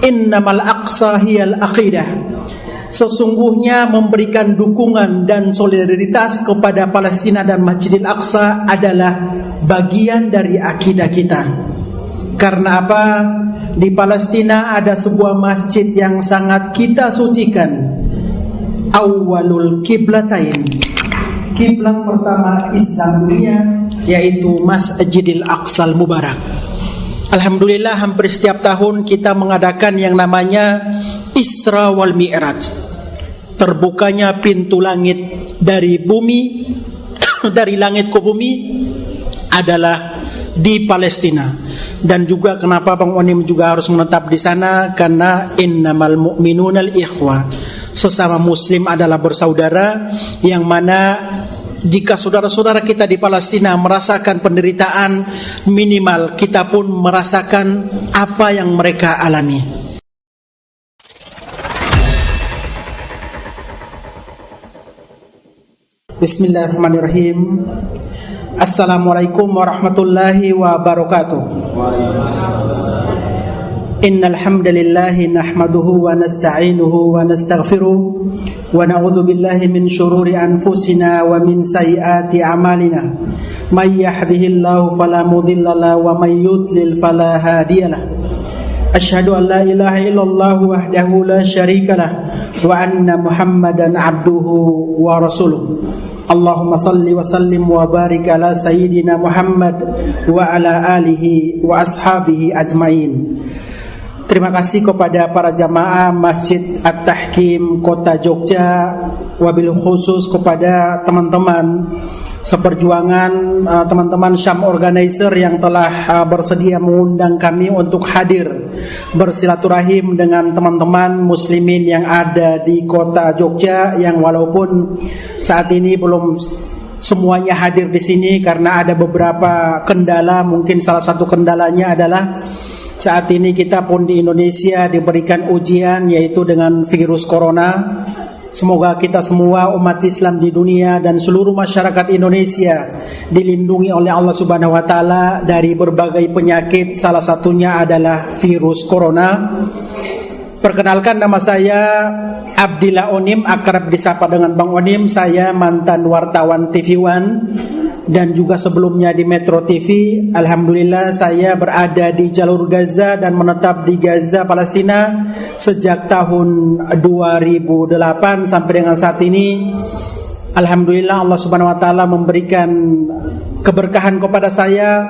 innamal aqsa hiyal aqidah. Sesungguhnya memberikan dukungan dan solidaritas kepada Palestina dan Masjidil Aqsa adalah bagian dari akidah kita. Karena apa? Di Palestina ada sebuah masjid yang sangat kita sucikan. Awwalul kiblatain, kiblat pertama Islam dunia, yaitu Masjidil Aqsal Mubarak. Alhamdulillah, hampir setiap tahun kita mengadakan yang namanya Isra wal Mi'raj. Terbukanya pintu langit dari bumi, dari langit ke bumi adalah di Palestina. Dan juga kenapa Bang Onim juga harus menetap di sana, karena innamal mu'minunal ikhwah. Sesama muslim adalah bersaudara, yang mana jika saudara-saudara kita di Palestina merasakan penderitaan, minimal kita pun merasakan apa yang mereka alami. Bismillahirrahmanirrahim. Assalamualaikum warahmatullahi wabarakatuh. Innal hamdalillah nahmaduhu wa nasta'inuhu wa nastaghfiruh wa na'udzu billahi min shururi anfusina wa min sayyiati a'malina. May yahdihillahu fala mudilla lahu wa may yudlil fala hadiyalah. Asyhadu an la ilaha illallah wahdahu la syarika lah wa anna Muhammadan abduhu wa rasuluh. Allahumma salli wa sallim wa barik ala sayyidina Muhammad wa ala alihi wa ashabihi ajmain. Terima kasih kepada para jamaah Masjid At-Tahkim Kota Jogja, wabil khusus kepada teman-teman seperjuangan, teman-teman Syam Organizer yang telah bersedia mengundang kami untuk hadir bersilaturahim dengan teman-teman muslimin yang ada di Kota Jogja, yang walaupun saat ini belum semuanya hadir di sini karena ada beberapa kendala. Mungkin salah satu kendalanya adalah saat ini kita pun di Indonesia diberikan ujian, yaitu dengan virus corona. Semoga kita semua umat Islam di dunia dan seluruh masyarakat Indonesia dilindungi oleh Allah Subhanahu wa taala dari berbagai penyakit, salah satunya adalah virus corona. Perkenalkan, nama saya Abdillah Onim, akrab disapa dengan Bang Onim. Saya mantan wartawan TV One dan juga sebelumnya di Metro TV. Alhamdulillah saya berada di jalur Gaza dan menetap di Gaza, Palestina sejak tahun 2008 sampai dengan saat ini. Alhamdulillah Allah Subhanahu wa taala memberikan keberkahan kepada saya,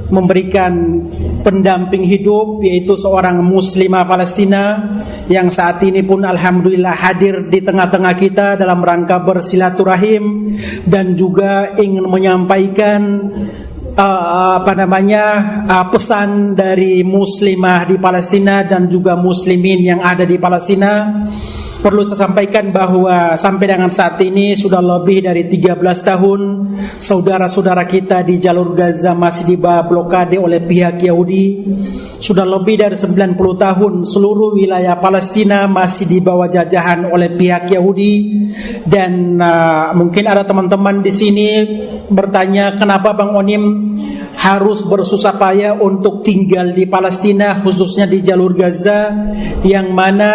memberikan pendamping hidup, yaitu seorang muslimah Palestina yang saat ini pun alhamdulillah hadir di tengah-tengah kita dalam rangka bersilaturahim dan juga ingin menyampaikan pesan dari muslimah di Palestina dan juga muslimin yang ada di Palestina. Perlu saya sampaikan bahwa sampai dengan saat ini sudah lebih dari 13 tahun saudara-saudara kita di jalur Gaza masih dibawah blokade oleh pihak Yahudi. Sudah lebih dari 90 tahun seluruh wilayah Palestina masih di bawah jajahan oleh pihak Yahudi. Dan mungkin ada teman-teman di sini bertanya, kenapa Bang Onim harus bersusah payah untuk tinggal di Palestina, khususnya di jalur Gaza, yang mana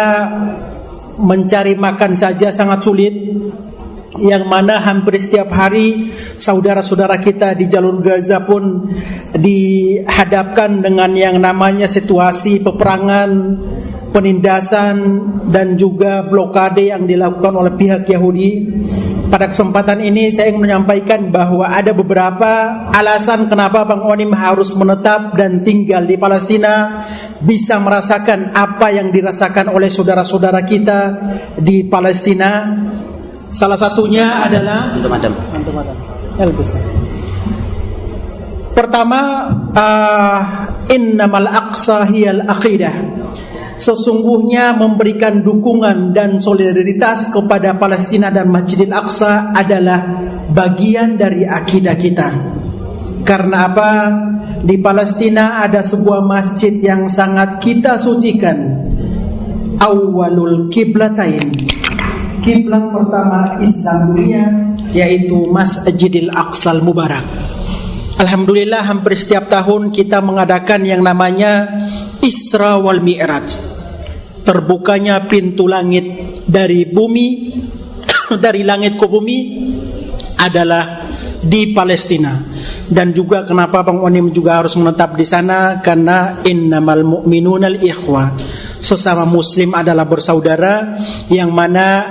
mencari makan saja sangat sulit, yang mana hampir setiap hari saudara-saudara kita di jalur Gaza pun dihadapkan dengan yang namanya situasi peperangan, penindasan dan juga blokade yang dilakukan oleh pihak Yahudi. Pada kesempatan ini saya ingin menyampaikan bahwa ada beberapa alasan kenapa Bang Onim harus menetap dan tinggal di Palestina, bisa merasakan apa yang dirasakan oleh saudara-saudara kita di Palestina. Salah satunya adalah pertama, innamal aqsa hiyal aqidah. Sesungguhnya memberikan dukungan dan solidaritas kepada Palestina dan Masjidil Aqsa adalah bagian dari akidah kita. Karena apa? Di Palestina ada sebuah masjid yang sangat kita sucikan. Awwalul kiblatain, kiblat pertama Islam dunia, yaitu Masjidil Aqsal Mubarak. Alhamdulillah hampir setiap tahun kita mengadakan yang namanya Isra wal Mi'raj. terbukanya pintu langit dari bumi dari langit ke bumi adalah di Palestina. Dan juga kenapa Bang Onim juga harus menetap di sana, karena innamal mu'minunal ikhwah, sesama muslim adalah bersaudara, yang mana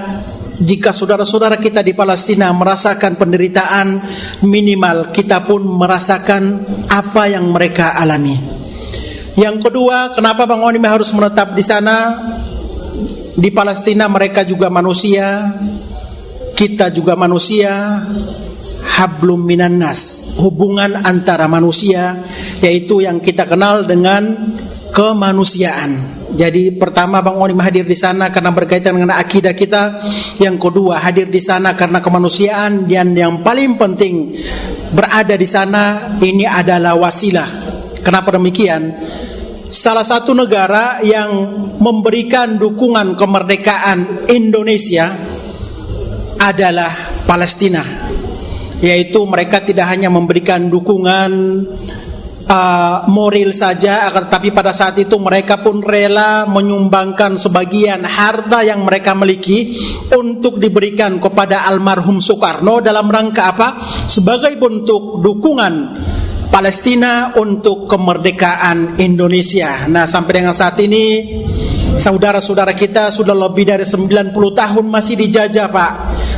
jika saudara-saudara kita di Palestina merasakan penderitaan, minimal kita pun merasakan apa yang mereka alami. Yang kedua, kenapa Bang Onim harus menetap di sana? Di Palestina mereka juga manusia, kita juga manusia. Hablum minan nas, hubungan antara manusia, yaitu yang kita kenal dengan kemanusiaan. Jadi pertama Bang Onim hadir di sana karena berkaitan dengan akidah kita. Yang kedua, hadir di sana karena kemanusiaan. Dan yang paling penting, berada di sana ini adalah wasilah. Kenapa demikian? Salah satu negara yang memberikan dukungan kemerdekaan Indonesia adalah Palestina, yaitu mereka tidak hanya memberikan dukungan moral saja, tapi pada saat itu mereka pun rela menyumbangkan sebagian harta yang mereka miliki untuk diberikan kepada almarhum Soekarno dalam rangka apa? Sebagai bentuk dukungan Palestina untuk kemerdekaan Indonesia. Nah, sampai dengan saat ini saudara-saudara kita sudah lebih dari 90 tahun masih dijajah, Pak.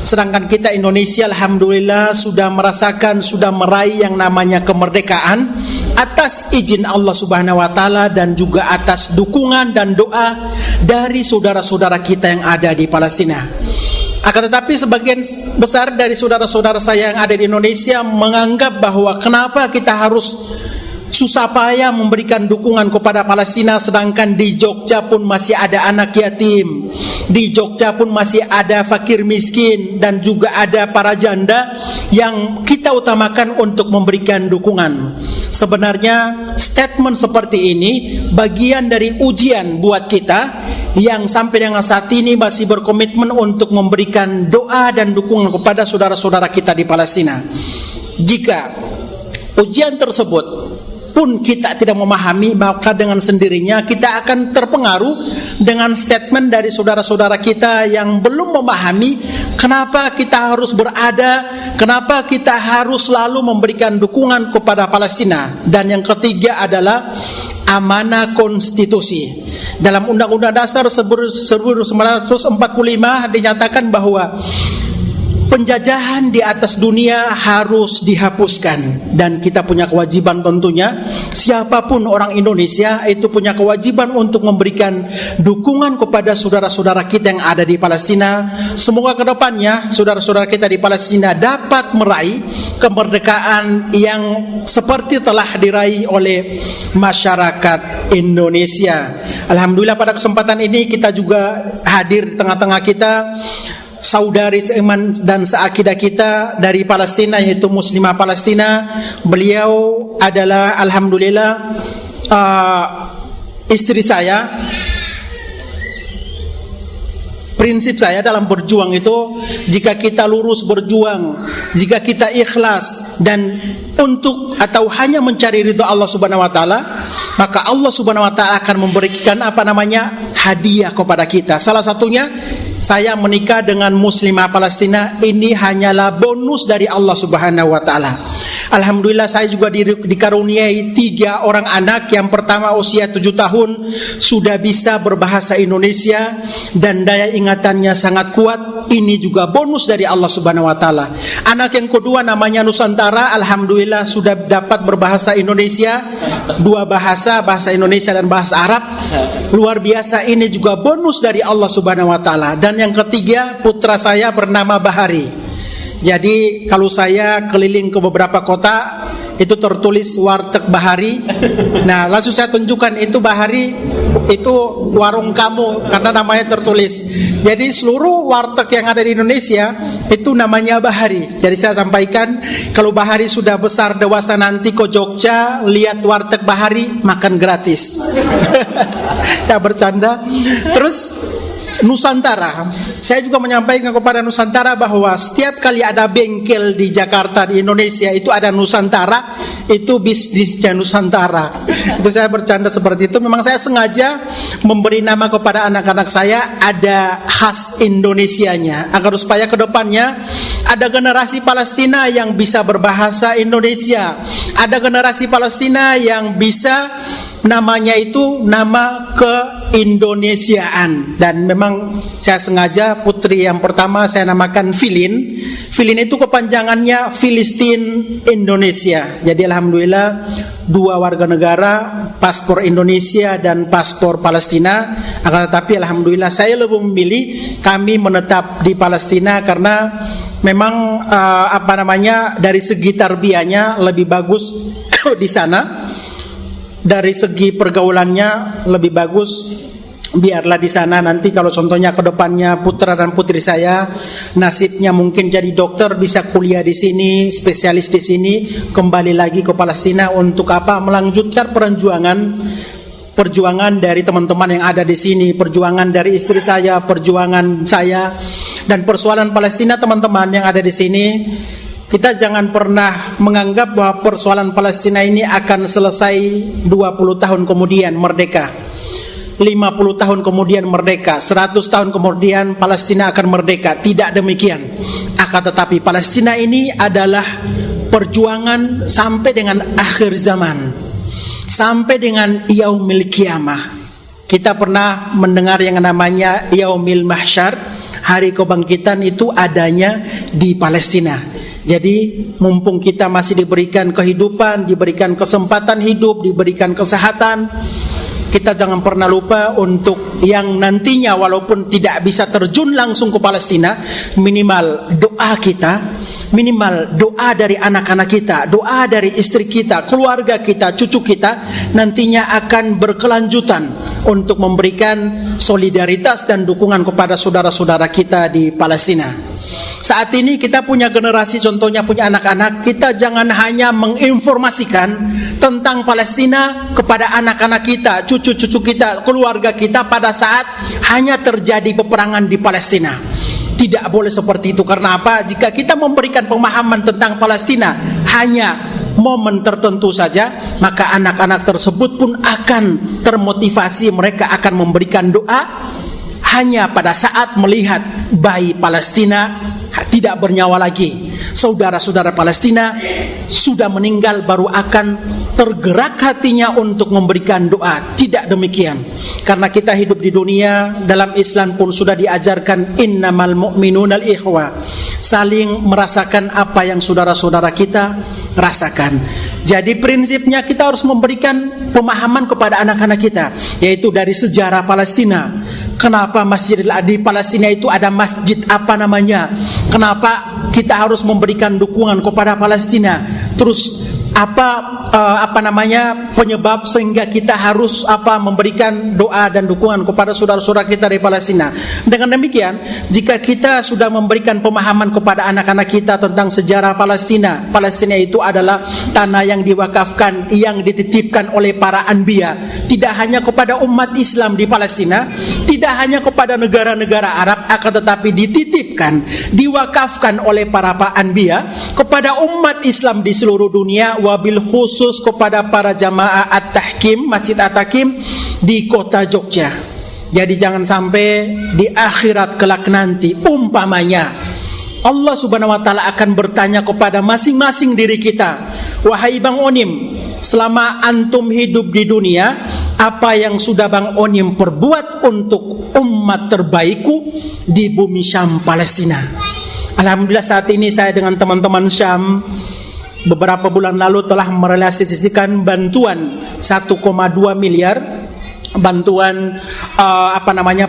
Sedangkan kita Indonesia alhamdulillah sudah merasakan, sudah meraih yang namanya kemerdekaan atas izin Allah Subhanahu wa taala dan juga atas dukungan dan doa dari saudara-saudara kita yang ada di Palestina. Akan tetapi sebagian besar dari saudara-saudara saya yang ada di Indonesia menganggap bahwa kenapa kita harus susah payah memberikan dukungan kepada Palestina, sedangkan di Jogja pun masih ada anak yatim, di Jogja pun masih ada fakir miskin, dan juga ada para janda yang kita utamakan untuk memberikan dukungan. Sebenarnya statement seperti ini bagian dari ujian buat kita yang sampai dengan saat ini masih berkomitmen untuk memberikan doa dan dukungan kepada saudara-saudara kita di Palestina. Jika ujian tersebut pun kita tidak memahami, maka dengan sendirinya kita akan terpengaruh dengan statement dari saudara-saudara kita yang belum memahami kenapa kita harus berada, kenapa kita harus selalu memberikan dukungan kepada Palestina. Dan yang ketiga adalah amanah konstitusi. Dalam Undang-Undang Dasar 1945 dinyatakan bahwa penjajahan di atas dunia harus dihapuskan, dan kita punya kewajiban tentunya, siapapun orang Indonesia itu punya kewajiban untuk memberikan dukungan kepada saudara-saudara kita yang ada di Palestina. Semoga kedepannya saudara-saudara kita di Palestina dapat meraih kemerdekaan yang seperti telah diraih oleh masyarakat Indonesia. Alhamdulillah pada kesempatan ini kita juga hadir di tengah-tengah kita saudari seiman dan seakidah kita dari Palestina, yaitu Muslimah Palestina. Beliau adalah alhamdulillah istri saya. Prinsip saya dalam berjuang itu, jika kita lurus berjuang, jika kita ikhlas dan untuk atau hanya mencari ridha Allah Subhanahu wa taala, maka Allah Subhanahu wa taala akan memberikan hadiah kepada kita. Salah satunya saya menikah dengan Muslimah Palestina. Ini hanyalah bonus dari Allah Subhanahu wa taala. Alhamdulillah saya juga dikaruniai 3 orang anak. Yang pertama usia 7 tahun sudah bisa berbahasa Indonesia dan daya ingatannya sangat kuat. Ini juga bonus dari Allah Subhanahu wa taala. Anak yang kedua namanya Nusantara, alhamdulillah sudah dapat berbahasa Indonesia, 2 bahasa Indonesia dan bahasa Arab. Luar biasa, ini juga bonus dari Allah Subhanahu wa taala. Dan yang ketiga, putra saya bernama Bahari. Jadi kalau saya keliling ke beberapa kota, itu tertulis warteg Bahari. Nah, langsung saya tunjukkan itu Bahari, itu warung kamu, karena namanya tertulis. Jadi seluruh warteg yang ada di Indonesia itu namanya Bahari. Jadi saya sampaikan, kalau Bahari sudah besar dewasa nanti ke Jogja, lihat warteg Bahari, makan gratis. Saya bercanda. Terus Nusantara, saya juga menyampaikan kepada Nusantara bahwa setiap kali ada bengkel di Jakarta, di Indonesia, itu ada Nusantara. itu bisnisnya Nusantara. Itu saya bercanda seperti itu. Memang saya sengaja memberi nama kepada anak-anak saya ada khas Indonesianya, agar supaya ke depannya ada generasi Palestina yang bisa berbahasa Indonesia, ada generasi Palestina yang bisa namanya itu nama keindonesiaan. Dan memang saya sengaja putri yang pertama saya namakan Filin. Filin itu kepanjangannya Filistin Indonesia. Jadi alhamdulillah 2 warga negara, paspor Indonesia dan paspor Palestina. Akan tetapi alhamdulillah saya lebih memilih kami menetap di Palestina karena memang dari segi tarbiyahnya lebih bagus di sana. Dari segi pergaulannya lebih bagus, biarlah di sana. Nanti kalau contohnya ke depannya putra dan putri saya nasibnya mungkin jadi dokter, bisa kuliah di sini, spesialis di sini, kembali lagi ke Palestina untuk apa? Melanjutkan perjuangan dari teman-teman yang ada di sini, perjuangan dari istri saya, perjuangan saya. Dan persoalan Palestina teman-teman yang ada di sini, kita jangan pernah menganggap bahwa persoalan Palestina ini akan selesai 20 tahun kemudian merdeka, 50 tahun kemudian merdeka, 100 tahun kemudian Palestina akan merdeka. Tidak demikian. Akan tetapi Palestina ini adalah perjuangan sampai dengan akhir zaman, sampai dengan yaumil qiyamah. Kita pernah mendengar yang namanya yaumil mahsyar, hari kebangkitan itu adanya di Palestina. Jadi mumpung kita masih diberikan kehidupan, diberikan kesempatan hidup, diberikan kesehatan, kita jangan pernah lupa untuk yang nantinya walaupun tidak bisa terjun langsung ke Palestina, minimal doa kita, minimal doa dari anak-anak kita, doa dari istri kita, keluarga kita, cucu kita, nantinya akan berkelanjutan untuk memberikan solidaritas dan dukungan kepada saudara-saudara kita di Palestina. Saat ini kita punya generasi, contohnya punya anak-anak, kita jangan hanya menginformasikan tentang Palestina kepada anak-anak kita, cucu-cucu kita, keluarga kita pada saat hanya terjadi peperangan di Palestina. Tidak boleh seperti itu. Karena apa? Jika kita memberikan pemahaman tentang Palestina hanya momen tertentu saja, maka anak-anak tersebut pun akan termotivasi, mereka akan memberikan doa hanya pada saat melihat bayi Palestina tidak bernyawa lagi, saudara-saudara Palestina sudah meninggal, baru akan tergerak hatinya untuk memberikan doa. Tidak demikian. Karena kita hidup di dunia, dalam Islam pun sudah diajarkan innamal mu'minunal ikhwah, saling merasakan apa yang saudara-saudara kita rasakan. Jadi prinsipnya kita harus memberikan pemahaman kepada anak-anak kita, yaitu dari sejarah Palestina. Kenapa Masjidil Aqsa di Palestina itu ada masjid apa namanya? Kenapa kita harus memberikan dukungan kepada Palestina? Terus apa namanya penyebab sehingga kita harus memberikan doa dan dukungan kepada saudara-saudara kita di Palestina. Dengan demikian, jika kita sudah memberikan pemahaman kepada anak-anak kita tentang sejarah Palestina, Palestina itu adalah tanah yang diwakafkan, yang dititipkan oleh para anbiya, tidak hanya kepada umat Islam di Palestina, tidak hanya kepada negara-negara Arab, akan tetapi dititipkan, diwakafkan oleh para anbiya kepada umat Islam di seluruh dunia, wabil khusus kepada para jamaah At-Tahkim, Masjid At-Tahkim di kota Jogja. Jadi jangan sampai di akhirat kelak nanti umpamanya Allah Subhanahu wa taala akan bertanya kepada masing-masing diri kita, wahai Bang Onim, selama antum hidup di dunia, apa yang sudah Bang Onim perbuat untuk umat terbaikku di bumi Syam Palestina? Alhamdulillah saat ini saya dengan teman-teman Syam beberapa bulan lalu telah merealisasikan bantuan 1,2 miliar bantuan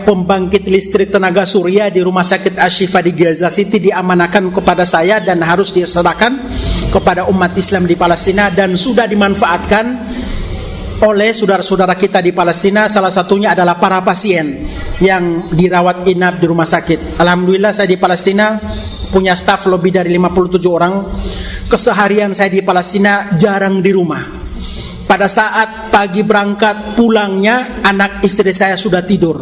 pembangkit listrik tenaga surya di Rumah Sakit Asy-Syifa di Gaza City, diamanahkan kepada saya dan harus diserahkan kepada umat Islam di Palestina dan sudah dimanfaatkan oleh saudara-saudara kita di Palestina. Salah satunya adalah para pasien yang dirawat inap di rumah sakit. Alhamdulillah saya di Palestina punya staf lebih dari 57 orang. Keseharian saya di Palestina jarang di rumah. Pada saat pagi berangkat, pulangnya anak istri saya sudah tidur.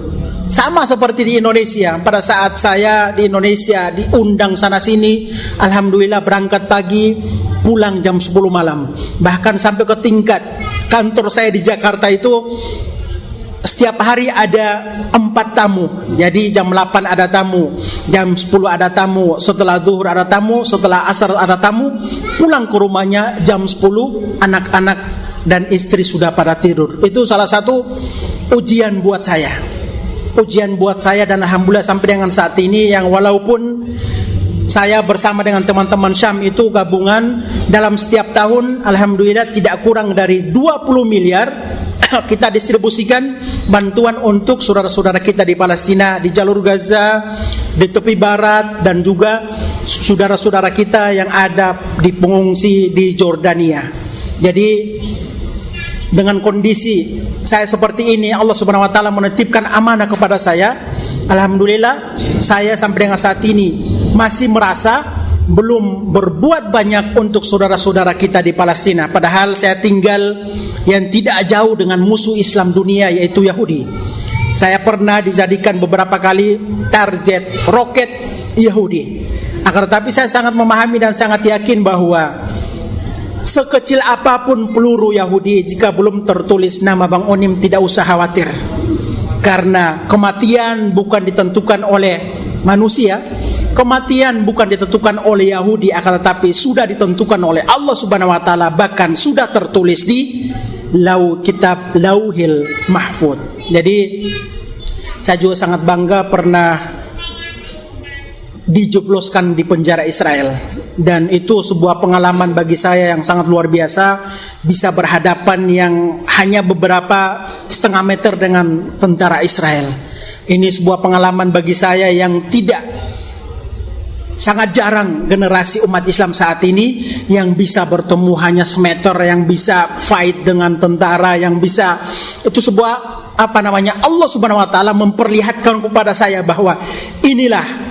Sama seperti di Indonesia. Pada saat saya di Indonesia diundang sana sini, alhamdulillah berangkat pagi, pulang jam 10 malam. Bahkan sampai ke tingkat kantor saya di Jakarta itu setiap hari ada 4 tamu. Jadi jam 8 ada tamu, jam 10 ada tamu, setelah zuhur ada tamu, setelah asar ada tamu. Pulang ke rumahnya jam 10, anak-anak dan istri sudah pada tidur. Itu salah satu ujian buat saya. Ujian buat saya, dan alhamdulillah sampai dengan saat ini, yang walaupun saya bersama dengan teman-teman Syam itu gabungan dalam setiap tahun, alhamdulillah tidak kurang dari 20 miliar kita distribusikan bantuan untuk saudara-saudara kita di Palestina, di jalur Gaza, di tepi barat, dan juga saudara-saudara kita yang ada di pengungsi di Jordania. Jadi dengan kondisi saya seperti ini, Allah Subhanahu wa taala menitipkan amanah kepada saya. Alhamdulillah, saya sampai dengan saat ini masih merasa belum berbuat banyak untuk saudara-saudara kita di Palestina. Padahal saya tinggal yang tidak jauh dengan musuh Islam dunia, yaitu Yahudi. Saya pernah dijadikan beberapa kali target roket Yahudi. Akan tetapi saya sangat memahami dan sangat yakin bahwa sekecil apapun peluru Yahudi, jika belum tertulis nama Bang Onim, tidak usah khawatir. Karena kematian bukan ditentukan oleh manusia, kematian bukan ditentukan oleh Yahudi, akan tetapi sudah ditentukan oleh Allah Subhanahu wa taala, bahkan sudah tertulis di kitab Lauhil Mahfuz. Jadi saya juga sangat bangga pernah dijebloskan di penjara Israel, dan itu sebuah pengalaman bagi saya yang sangat luar biasa, bisa berhadapan yang hanya beberapa setengah meter dengan tentara Israel. Ini sebuah pengalaman bagi saya yang sangat jarang generasi umat Islam saat ini yang bisa bertemu hanya semeter, yang bisa fight dengan tentara, yang bisa, itu sebuah Allah Subhanahu wa taala memperlihatkan kepada saya bahwa inilah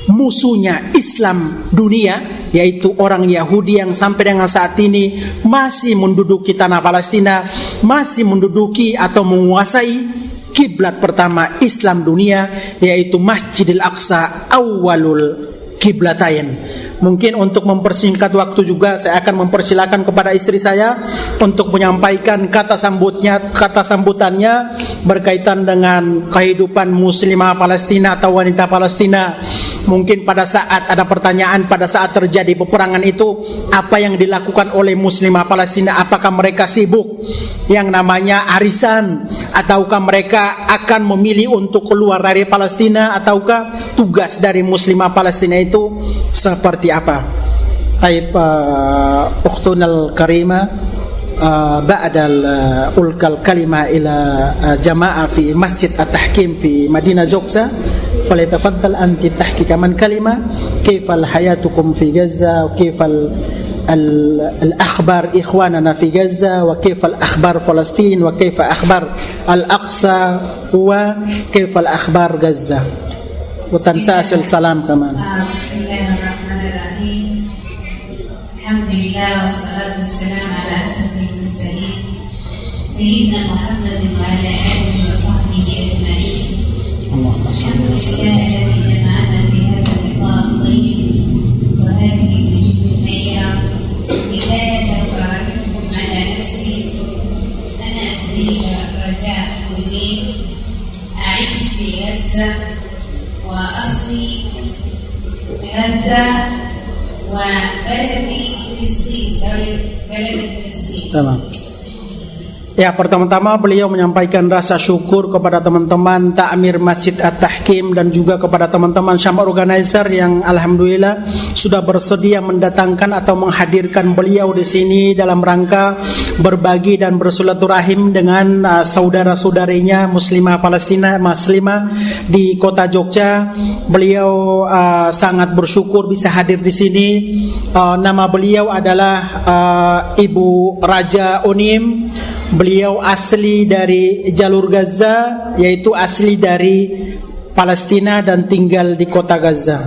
musuhnya Islam dunia, yaitu orang Yahudi yang sampai dengan saat ini masih menduduki tanah Palestina, masih menduduki atau menguasai kiblat pertama Islam dunia, yaitu Masjidil Aqsa, awalul kiblatain. Mungkin untuk mempersingkat waktu juga, saya akan mempersilakan kepada istri saya untuk menyampaikan kata sambutannya berkaitan dengan kehidupan muslimah Palestina atau wanita Palestina. Mungkin pada saat ada pertanyaan, pada saat terjadi peperangan itu, apa yang dilakukan oleh muslimah Palestina? Apakah mereka sibuk yang namanya arisan, ataukah mereka akan memilih untuk keluar dari Palestina, ataukah tugas dari muslimah Palestina itu seperti apa? Taib ukhtunal karimah, ba'da ulkal kalimah ila jamaah fi Masjid At-Tahkim fi Madinah Jogja, falyatafaddal anti tahki kaman kalimah kaifal hayatukum fi Gaza, wa kaifal الأخبار إخواننا في غزة, وكيف الأخبار فلسطين, وكيف أخبار الأقصى, وكيف الأخبار غزة, وتنسى السلام كمان. بسم الله الرحمن الرحيم. الحمد لله والصلاة والسلام على أشرف المرسلين سيدنا محمد وعلى آله وصحبه أجمعين. اللهم صل وسلم. الحمد لله الذي جمعنا في هذا اللقاء الطيب وهذه الوجوه النيرة. بداية أعرفكم على نفسي. أنا أسمي رجاء كونين، أعيش في غزة، وأصلي غزة، وبلدي فلسطين، بلد فلسطين. تمام. Ya, pertama-tama beliau menyampaikan rasa syukur kepada teman-teman Takmir Masjid At-Tahkim dan juga kepada teman-teman Syam Organizer yang alhamdulillah sudah bersedia mendatangkan atau menghadirkan beliau di sini dalam rangka berbagi dan bersilaturahim dengan saudara-saudarinya muslimah Palestina, muslimah di kota Jogja. Beliau sangat bersyukur bisa hadir di sini. Nama beliau adalah Ibu Raja Onim. Beliau asli dari jalur Gaza, yaitu asli dari Palestina dan tinggal di kota Gaza.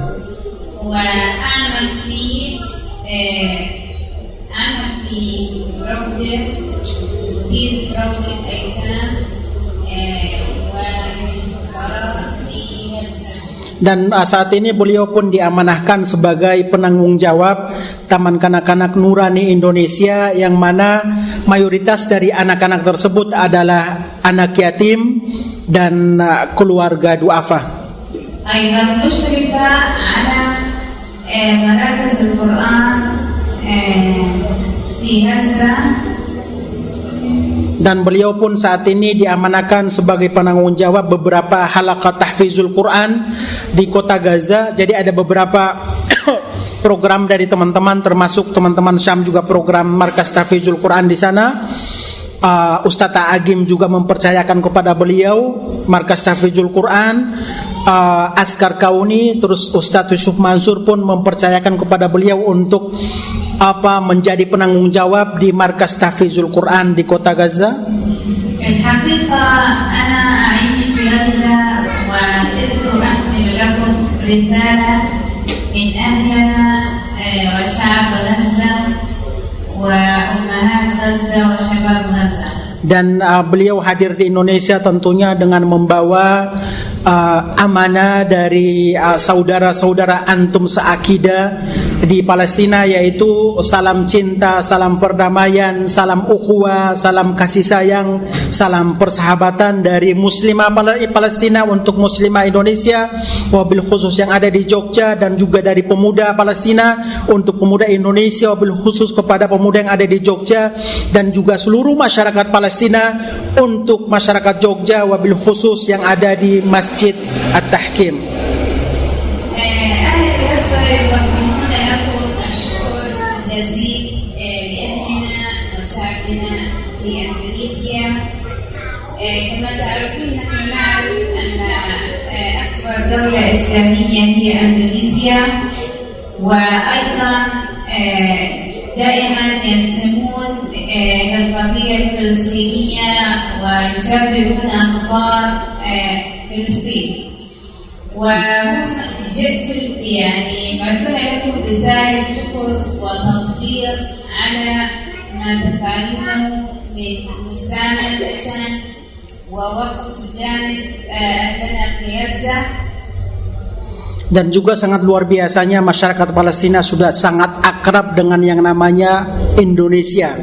Dan saat ini beliau pun diamanahkan sebagai penanggung jawab Taman Kanak-kanak Nurani Indonesia, yang mana mayoritas dari anak-anak tersebut adalah anak yatim dan keluarga duafa. أيضا مشرف على مراكز القرآن في غزة. Dan beliau pun saat ini diamanakan sebagai penanggung jawab beberapa halaqah tahfizul Quran di kota Gaza. Jadi ada beberapa program dari teman-teman, termasuk teman-teman Syam juga program markas tahfizul Quran di sana. Ustadz Agim juga mempercayakan kepada beliau markas tahfizul Quran. Askar Kauni, terus Ustadz Yusuf Mansur pun mempercayakan kepada beliau untuk menjadi penanggung jawab di markas tahfizul Quran di kota Gaza. الحقيقة أنا أعيش في غزة وجدت أحمل لكم رسالة من أهلنا وشعب غزة وأمهات غزة وشباب غزة. Dan beliau hadir di Indonesia tentunya dengan membawa amanah dari saudara-saudara antum seakidah di Palestina, yaitu salam cinta, salam perdamaian, salam ukhuwah, salam kasih sayang, salam persahabatan dari muslimah Palestina untuk muslimah Indonesia, wabil khusus yang ada di Jogja, dan juga dari pemuda Palestina untuk pemuda Indonesia, wabil khusus kepada pemuda yang ada di Jogja, dan juga seluruh masyarakat Palestina untuk masyarakat Jogja, wabil khusus yang ada di Masjid At-Tahkim. أهل غزة يقدمون لكم الشكر الجزيل لأهلنا وشعبنا في إندونيسيا. كما تعرفون نحن نعرف أن أكبر دولة إسلامية هي إندونيسيا، وأيضا دائما ينتمون للقضية الفلسطينية ويتابعون أخبار فلسطين، وهم جد يعني بعثون لكم رسالة شكر وتقدير على ما تفعلونه من مساندة ووقف جانب أهلنا في غزة. Dan juga sangat luar biasanya masyarakat Palestina sudah sangat akrab dengan yang namanya Indonesia,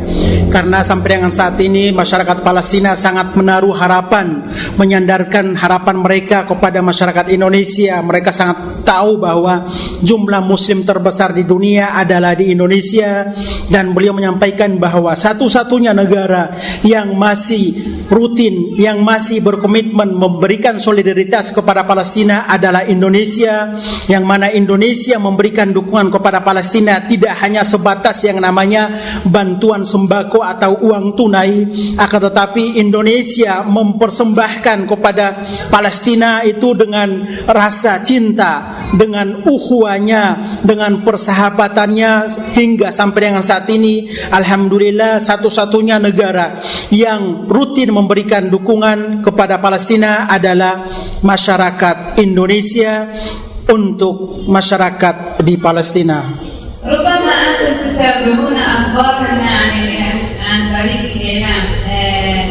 karena sampai dengan saat ini masyarakat Palestina sangat menaruh harapan, menyandarkan harapan mereka kepada masyarakat Indonesia. Mereka sangat tahu bahwa jumlah muslim terbesar di dunia adalah di Indonesia, dan beliau menyampaikan bahwa satu-satunya negara yang masih rutin, yang masih berkomitmen memberikan solidaritas kepada Palestina adalah Indonesia, yang mana Indonesia memberikan dukungan kepada Palestina tidak hanya sebatas yang namanya bantuan sembako atau uang tunai, akan tetapi Indonesia mempersembahkan kepada Palestina itu dengan rasa cinta, dengan ukhuwahnya, dengan persahabatannya, hingga sampai dengan saat ini alhamdulillah satu-satunya negara yang rutin memberikan dukungan kepada Palestina adalah masyarakat Indonesia untuk masyarakat di Palestina. ربما أنتم تتابعون أخبارنا عن طريق الإعلام.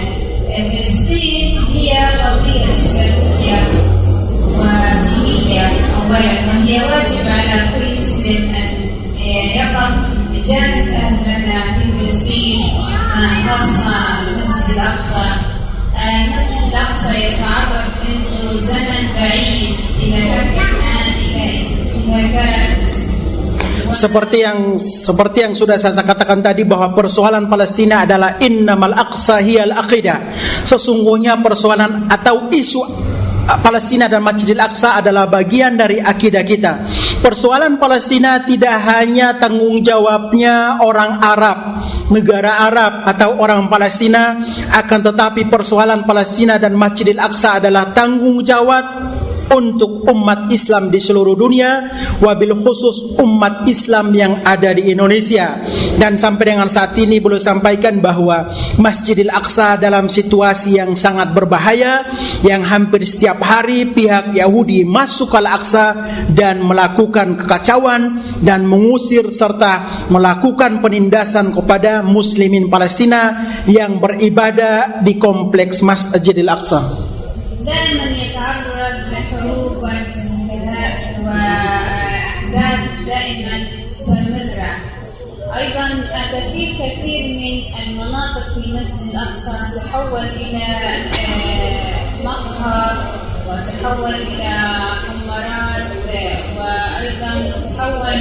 فلسطين هي قضية إسلامية ودينية أولا، وهي واجب على كل مسلم أن يقف بجانب أهلنا في فلسطين، خاصة المسجد الأقصى. المسجد الأقصى يتعرض منذ زمن بعيد إلى حد الآن إلى انتهاكات. Seperti yang sudah saya katakan tadi, bahwa persoalan Palestina adalah innamal aqsa hiyal aqidah. Sesungguhnya persoalan atau isu Palestina dan Masjidil Aqsa adalah bagian dari akidah kita. Persoalan Palestina tidak hanya tanggung jawabnya orang Arab, negara Arab atau orang Palestina, akan tetapi persoalan Palestina dan Masjidil Aqsa adalah tanggung jawab untuk umat Islam di seluruh dunia, wabil khusus umat Islam yang ada di Indonesia. Dan sampai dengan saat ini beliau sampaikan bahwa Masjidil Aqsa dalam situasi yang sangat berbahaya, yang hampir setiap hari pihak Yahudi masuk ke Al-Aqsa dan melakukan kekacauan dan mengusir serta melakukan penindasan kepada muslimin Palestina yang beribadah di kompleks Masjidil Aqsa. دائما يتعرض لحروب وانتهاكات واحداث دائما مستمره أيضا كثير من المناطق في المسجد الأقصى تحول إلى مقهى وتحول إلى حمارات وأيضا تحول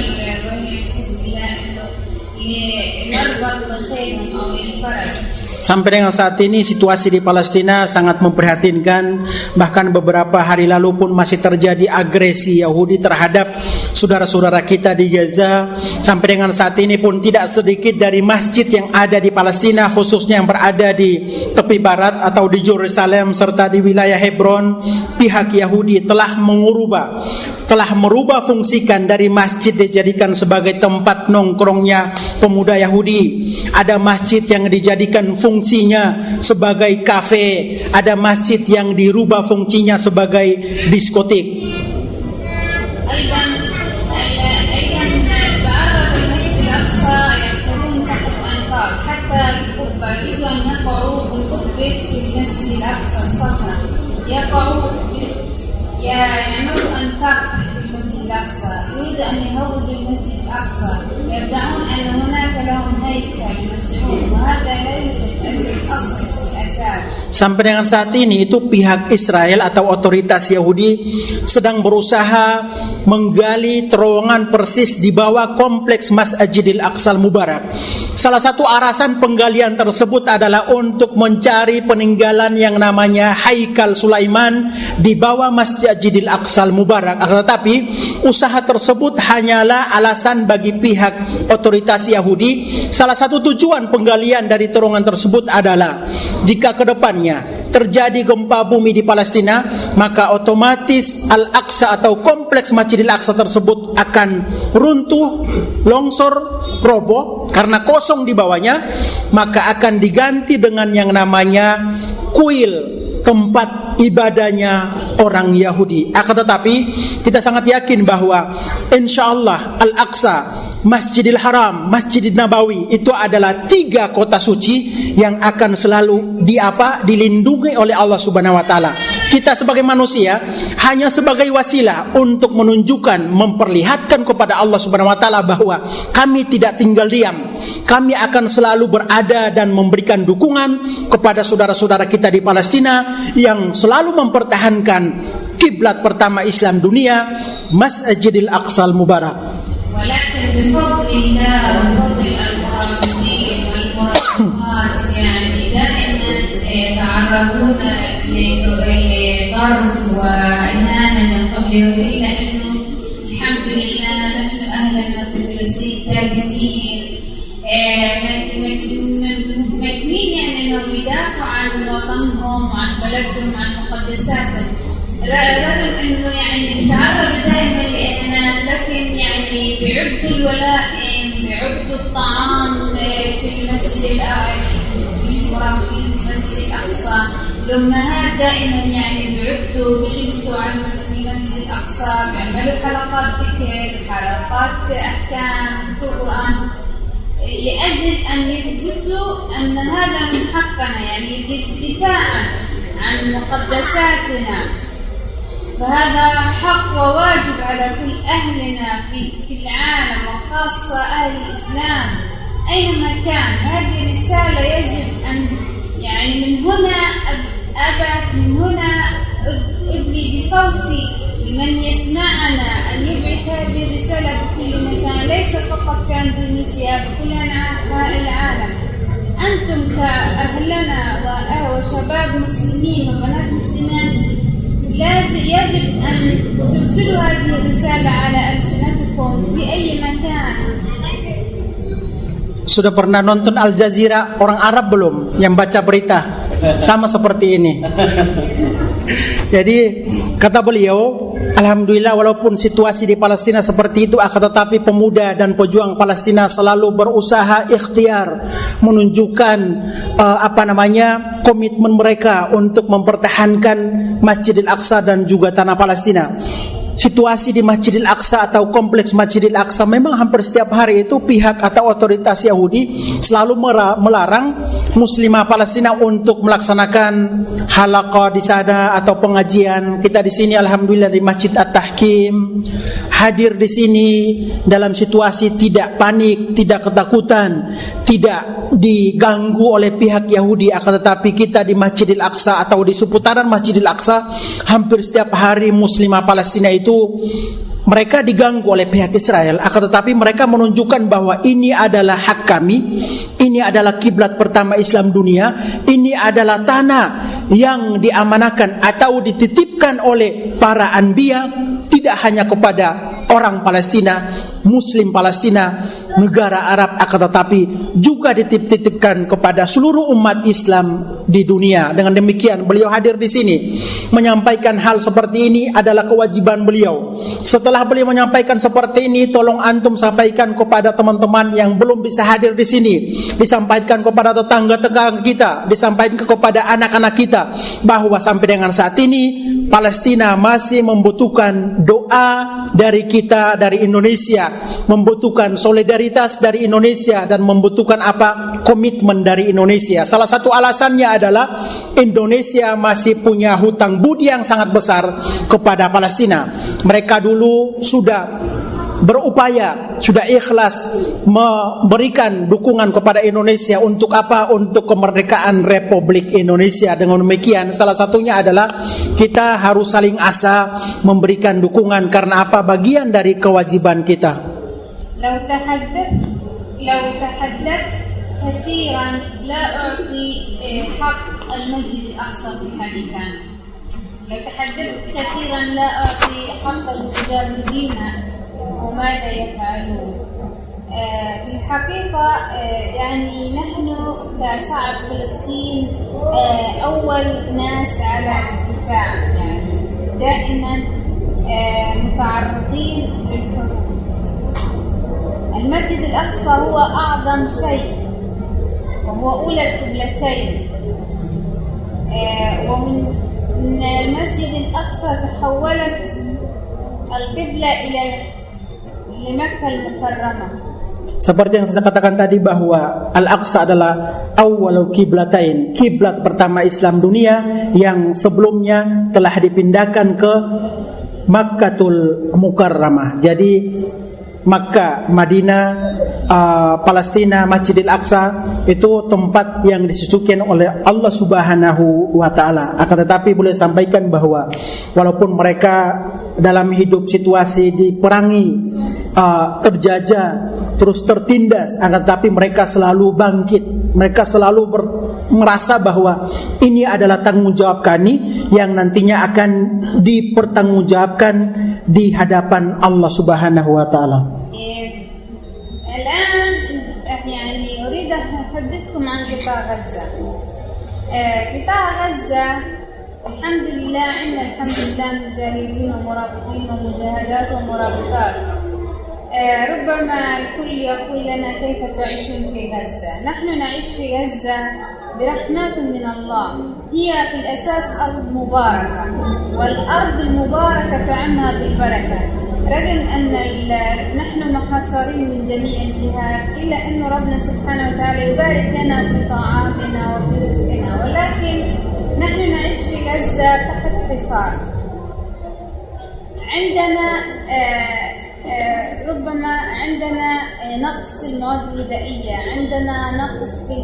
لمربط خيلهم أو للفرس. Sampai dengan saat ini situasi di Palestina sangat memprihatinkan. Bahkan beberapa hari lalu pun masih terjadi agresi Yahudi terhadap saudara-saudara kita di Gaza. Sampai dengan saat ini pun tidak sedikit dari masjid yang ada di Palestina, khususnya yang berada di tepi barat atau di Yerusalem serta di wilayah Hebron, pihak Yahudi telah merubah fungsikan dari masjid dijadikan sebagai tempat nongkrongnya pemuda Yahudi. Ada masjid yang dijadikan fungsinya sebagai kafe, ada masjid yang dirubah fungsinya sebagai diskotik. الأقصى يريد أن يهود المسجد الأقصى يدعون أن هناك لهم هيكل مسعود وهذا لا يوجد الأصل في الأساس. Sampai dengan saat ini itu pihak Israel atau otoritas Yahudi sedang berusaha menggali terowongan persis di bawah kompleks Masjidil Aqsal Mubarak. Salah satu alasan penggalian tersebut adalah untuk mencari peninggalan yang namanya Haikal Sulaiman di bawah Masjidil Aqsal Mubarak. Tetapi usaha tersebut hanyalah alasan bagi pihak otoritas Yahudi. Salah satu tujuan penggalian dari terowongan tersebut adalah jika ke depannya terjadi gempa bumi di Palestina, maka otomatis Al-Aqsa atau kompleks Masjidil Aqsa tersebut akan runtuh, longsor, roboh karena kosong di bawahnya, maka akan diganti dengan yang namanya kuil, tempat ibadahnya orang Yahudi. Akan tetapi kita sangat yakin bahwa insyaallah Al-Aqsa, Masjidil Haram, Masjidil Nabawi itu adalah 3 kota suci yang akan selalu dilindungi oleh Allah Subhanahu wa taala. Kita sebagai manusia hanya sebagai wasilah untuk menunjukkan, memperlihatkan kepada Allah Subhanahu wa taala bahwa kami tidak tinggal diam. Kami akan selalu berada dan memberikan dukungan kepada saudara-saudara kita di Palestina yang selalu mempertahankan kiblat pertama Islam dunia, Masjidil Aqsal Mubarak. ولكن بفضل الله وبفضل المرابطين والمرابطات يعني دائما يتعرضون لضرب وإهانة من قبل إلى أنه الحمد لله نحن أهلنا في فلسطين ثابتين مكنين يعني أنهم يدافعوا عن وطنهم وعن بلدهم وعن مقدساتهم رغم انه يعني بيتعرض دائما لاهانات لكن يعني بيعدوا الولائم بيعدوا الطعام في المسجد المرابطين في المسجد الاقصى الامهات دائما يعني بيعدوا بيجلسوا على المسجد الاقصى بيعملوا حلقات ذكر حلقات احكام قران لاجل ان يثبتوا ان هذا من حقنا يعني دفاعا عن مقدساتنا. فهذا حق وواجب على كل أهلنا في العالم وخاصة أهل الإسلام أينما كان. هذه رسالة يجب أن يعني من هنا أبعث من هنا أدلي بصوتي لمن يسمعنا أن يبعث هذه الرسالة بكل مكان ليس فقط في أندونيسيا بكل أنحاء العالم. أنتم كأهلنا وشباب مسلمين وبنات مسلمات يجب أن ترسلوا هذه الرسالة على ألسنتكم في أي مكان. Sudah pernah nonton Al Jazeera orang Arab belum yang baca berita? Sama seperti ini. Jadi kata beliau, alhamdulillah walaupun situasi di Palestina seperti itu, akan tetapi pemuda dan pejuang Palestina selalu berusaha ikhtiar menunjukkan komitmen mereka untuk mempertahankan Masjidil Aqsa dan juga tanah Palestina. situasi di Masjidil Aqsa atau kompleks Masjidil Aqsa, memang hampir setiap hari itu pihak atau otoritas Yahudi selalu melarang muslimah Palestina untuk melaksanakan halaqah di sana atau pengajian. Kita di sini alhamdulillah di Masjid At-Tahkim hadir di sini dalam situasi tidak panik, tidak ketakutan, tidak diganggu oleh pihak Yahudi. Akan tetapi kita di Masjidil Aqsa atau di seputaran Masjidil Aqsa hampir setiap hari muslimah Palestina itu mereka diganggu oleh pihak Israel. Akan tetapi mereka menunjukkan bahwa ini adalah hak kami, ini adalah kiblat pertama Islam dunia, ini adalah tanah yang diamanakan atau dititipkan oleh para anbiya, tidak hanya kepada orang Palestina, Muslim Palestina, negara Arab, akan tetapi juga dititipkan kepada seluruh umat Islam di dunia. Dengan demikian beliau hadir di sini menyampaikan hal seperti ini adalah kewajiban beliau. Setelah beliau menyampaikan seperti ini, tolong antum sampaikan kepada teman-teman yang belum bisa hadir di sini, disampaikan kepada tetangga-tetangga kita, disampaikan kepada anak-anak kita bahwa sampai dengan saat ini Palestina masih membutuhkan doa dari kita, dari Indonesia, membutuhkan solidaritas dari Indonesia, dan membutuhkan apa? Komitmen dari Indonesia. Salah satu alasannya adalah Indonesia masih punya hutang budi yang sangat besar kepada Palestina. Mereka dulu sudah berupaya, sudah ikhlas memberikan dukungan kepada Indonesia untuk apa? Untuk kemerdekaan Republik Indonesia. Dengan demikian salah satunya adalah kita harus saling asa memberikan dukungan, karena apa? Bagian dari kewajiban kita. لو تحدثت كثيرا لا أعطي حق المسجد الأقصى في حديثنا. لو تحدثت كثيرا لا أعطي حق المجاهدين وماذا يفعلون. في الحقيقة يعني نحن كشعب فلسطين أول ناس على الدفاع، يعني دائما متعرضين للحروب. المسجد الأقصى هو أعظم شيء وهو أولى القبلتين، ومن المسجد الأقصى تحولت القبلة إلى لمكة المكرمة. Seperti yang saya katakan tadi bahwa Al-Aqsa adalah awwalul kiblatain, kiblat pertama Islam dunia yang sebelumnya telah dipindahkan ke Makkatul Mukarramah. Jadi Makkah, Madinah, Palestina, Masjidil Aqsa itu tempat yang disucikan oleh Allah Subhanahu wa taala. Akan tetapi boleh sampaikan bahwa walaupun mereka dalam hidup situasi diperangi, terjajah, terus tertindas, akan tetapi mereka selalu bangkit. Mereka selalu merasa bahwa ini adalah tanggung jawab kami yang nantinya akan dipertanggungjawabkan di hadapan Allah Subhanahu wa taala. الآن يعني أريد أن أحدثكم عن قطاع غزة. قطاع غزة الحمد لله عندنا الحمد لله مجاهدين ومرابطين ومجاهدات ومرابطات. ربما الكل يقول لنا كيف تعيشون في غزة؟ نحن نعيش في غزة برحمة من الله. هي في الأساس أرض مباركة، والأرض المباركة تعمها بالبركة، رغم أن نحن محاصرين من جميع الجهات، إلا أن ربنا سبحانه وتعالى يبارك لنا في طعامنا وفي رزقنا، ولكن نحن نعيش في غزة تحت حصار. عندنا ربما عندنا نقص في المواد الغذائية، عندنا نقص في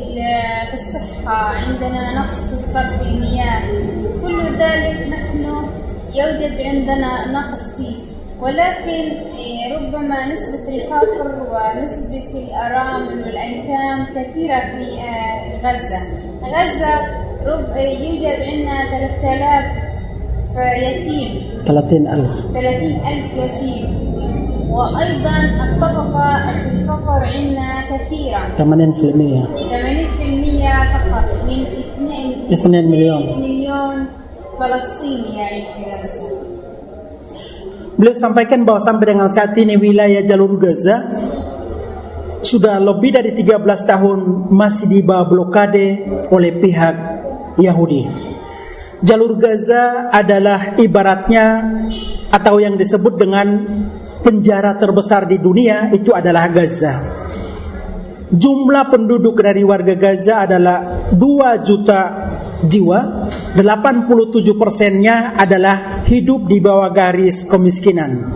الصحة، عندنا نقص في صرف المياه، كل ذلك نحن يوجد عندنا نقص فيه. ولكن ربما نسبة الفقر ونسبة الأرامل والأيتام كثيرة في غزة. غزة يوجد عندنا 3000 يتيم، 30,000 يتيم، وأيضا الطبقة الفقر عندنا كثيرة، 80% فقط من 2 مليون فلسطيني يعيش في غزة. Beliau sampaikan bahwa sampai dengan saat ini wilayah jalur Gaza sudah lebih dari 13 tahun masih di bawah blokade oleh pihak Yahudi. Jalur Gaza adalah ibaratnya atau yang disebut dengan penjara terbesar di dunia itu adalah Gaza. Jumlah penduduk dari warga Gaza adalah 2 juta jiwa, 87%-nya adalah hidup di bawah garis kemiskinan.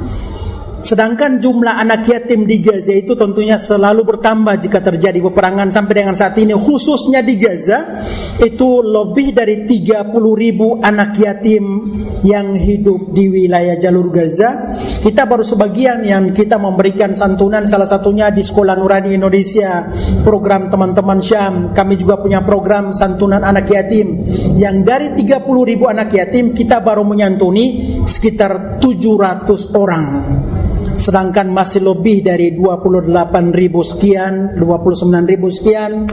Sedangkan jumlah anak yatim di Gaza itu tentunya selalu bertambah jika terjadi peperangan. Sampai dengan saat ini khususnya di Gaza itu lebih dari 30.000 anak yatim yang hidup di wilayah jalur Gaza. Kita baru sebagian yang kita memberikan santunan, salah satunya di Sekolah Nurani Indonesia, program teman-teman Syam. Kami juga punya program santunan anak yatim yang dari 30.000 anak yatim kita baru menyantuni sekitar 700 orang. Sedangkan masih lebih dari 28.000 sekian, 29.000 sekian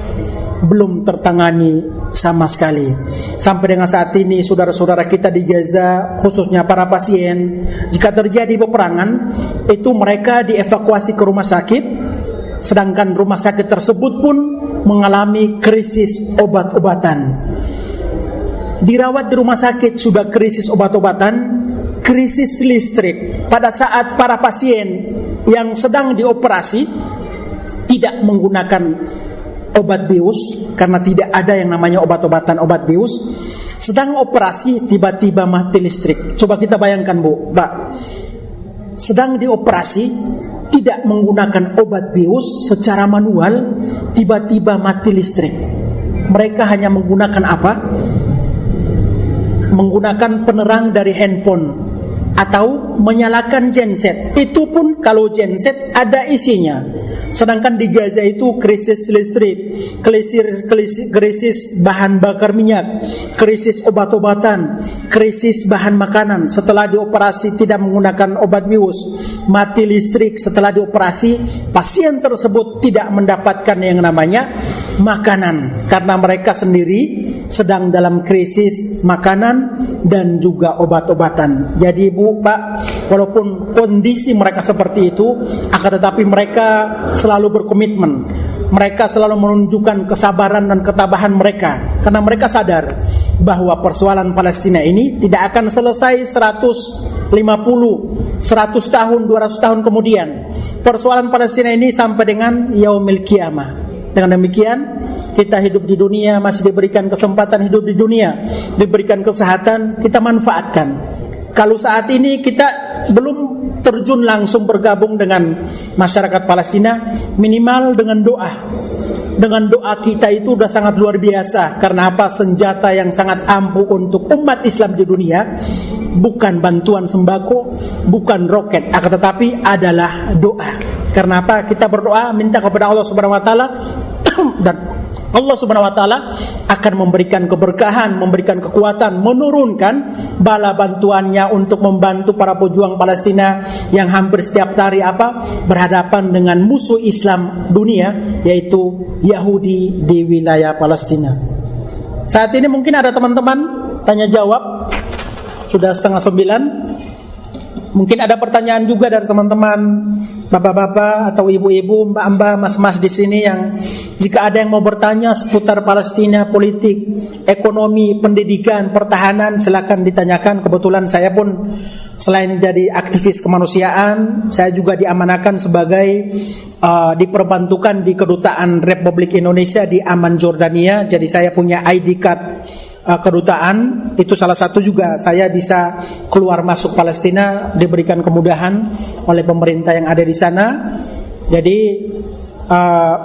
belum tertangani sama sekali. Sampai dengan saat ini saudara-saudara kita di Gaza, khususnya para pasien, jika terjadi peperangan itu mereka dievakuasi ke rumah sakit, sedangkan rumah sakit tersebut pun mengalami krisis obat-obatan. Dirawat di rumah sakit sudah krisis obat-obatan, krisis listrik. Pada saat para pasien yang sedang dioperasi tidak menggunakan obat bius, karena tidak ada yang namanya obat-obatan obat bius, sedang operasi tiba-tiba mati listrik. Coba kita bayangkan Bu, Pak, sedang dioperasi tidak menggunakan obat bius secara manual, tiba-tiba mati listrik. Mereka hanya menggunakan apa? Menggunakan penerang dari handphone atau menyalakan genset. Itu pun kalau genset ada isinya. Sedangkan di Gaza itu krisis listrik, krisis bahan bakar minyak, krisis obat-obatan, krisis bahan makanan. Setelah dioperasi tidak menggunakan obat bius, mati listrik. Setelah dioperasi, pasien tersebut tidak mendapatkan yang namanya makanan karena mereka sendiri sedang dalam krisis makanan dan juga obat-obatan. Jadi Bu, Pak, walaupun kondisi mereka seperti itu, akan tetapi mereka selalu berkomitmen. Mereka selalu menunjukkan kesabaran dan ketabahan mereka karena mereka sadar bahwa persoalan Palestina ini tidak akan selesai 150, 100 tahun, 200 tahun kemudian. Persoalan Palestina ini sampai dengan yaumil qiyamah. Dengan demikian kita hidup di dunia, masih diberikan kesempatan hidup di dunia, diberikan kesehatan, kita manfaatkan. Kalau saat ini kita belum terjun langsung bergabung dengan masyarakat Palestina, minimal dengan doa. Dengan doa kita itu sudah sangat luar biasa. Karena apa? Senjata yang sangat ampuh untuk umat Islam di dunia bukan bantuan sembako, bukan roket, akan tetapi adalah doa. Karena apa? Kita berdoa minta kepada Allah Subhanahu wa taala dan Allah Subhanahu wa taala akan memberikan keberkahan, memberikan kekuatan, menurunkan bala bantuannya untuk membantu para pejuang Palestina yang hampir setiap hari berhadapan dengan musuh Islam dunia, yaitu Yahudi di wilayah Palestina. Saat ini mungkin ada teman-teman tanya jawab, sudah 8:30. Mungkin ada pertanyaan juga dari teman-teman bapak-bapak atau ibu-ibu, mbak-mbak, mas-mas di sini yang jika ada yang mau bertanya seputar Palestina, politik, ekonomi, pendidikan, pertahanan, silakan ditanyakan. Kebetulan saya pun selain jadi aktivis kemanusiaan, saya juga diamanakan sebagai diperbantukan di Kedutaan Republik Indonesia di Amman, Jordania. Jadi saya punya ID card kedutaan, itu salah satu juga saya bisa keluar masuk Palestina, diberikan kemudahan oleh pemerintah yang ada di sana. Jadi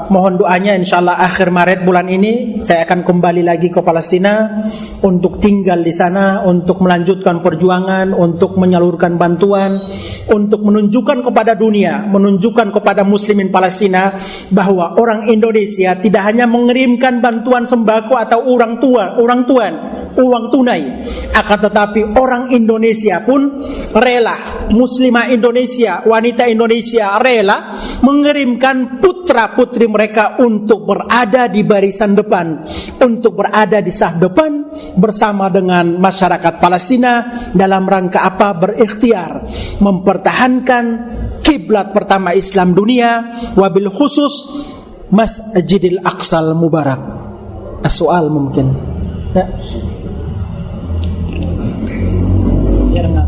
mohon doanya, insyaallah akhir Maret bulan ini saya akan kembali lagi ke Palestina untuk tinggal di sana, untuk melanjutkan perjuangan, untuk menyalurkan bantuan, untuk menunjukkan kepada dunia, menunjukkan kepada muslimin Palestina bahwa orang Indonesia tidak hanya mengirimkan bantuan sembako atau uang tunai, akan tetapi orang Indonesia pun rela, muslimah Indonesia, wanita Indonesia rela mengirimkan putra-putri mereka untuk berada di barisan depan, untuk berada di saf depan bersama dengan masyarakat Palestina dalam rangka apa? Berikhtiar mempertahankan kiblat pertama Islam dunia, wabil khusus Masjidil Aqsal Mubarak. Soal mungkin ya. Biar enggak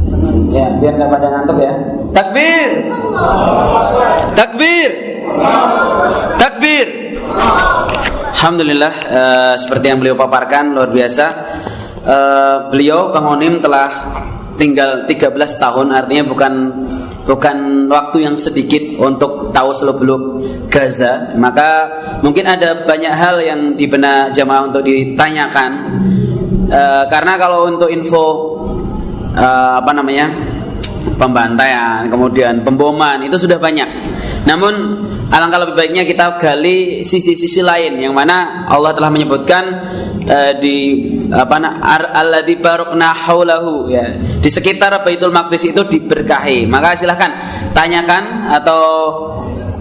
Ya, biar nggak pada ngantuk ya. Takbir. Takbir. Takbir. Alhamdulillah, seperti yang beliau paparkan luar biasa. Beliau Bang Onim telah tinggal 13 tahun, artinya bukan waktu yang sedikit untuk tahu seluk-beluk Gaza. Maka mungkin ada banyak hal yang di benak jamaah untuk ditanyakan. Karena kalau untuk info pembantaian, kemudian pemboman itu sudah banyak. Namun alangkah lebih baiknya kita gali sisi-sisi lain yang mana Allah telah menyebutkan alladzi barakna haulahu, ya, di sekitar Baitul Maqdis itu diberkahi. Maka silahkan tanyakan atau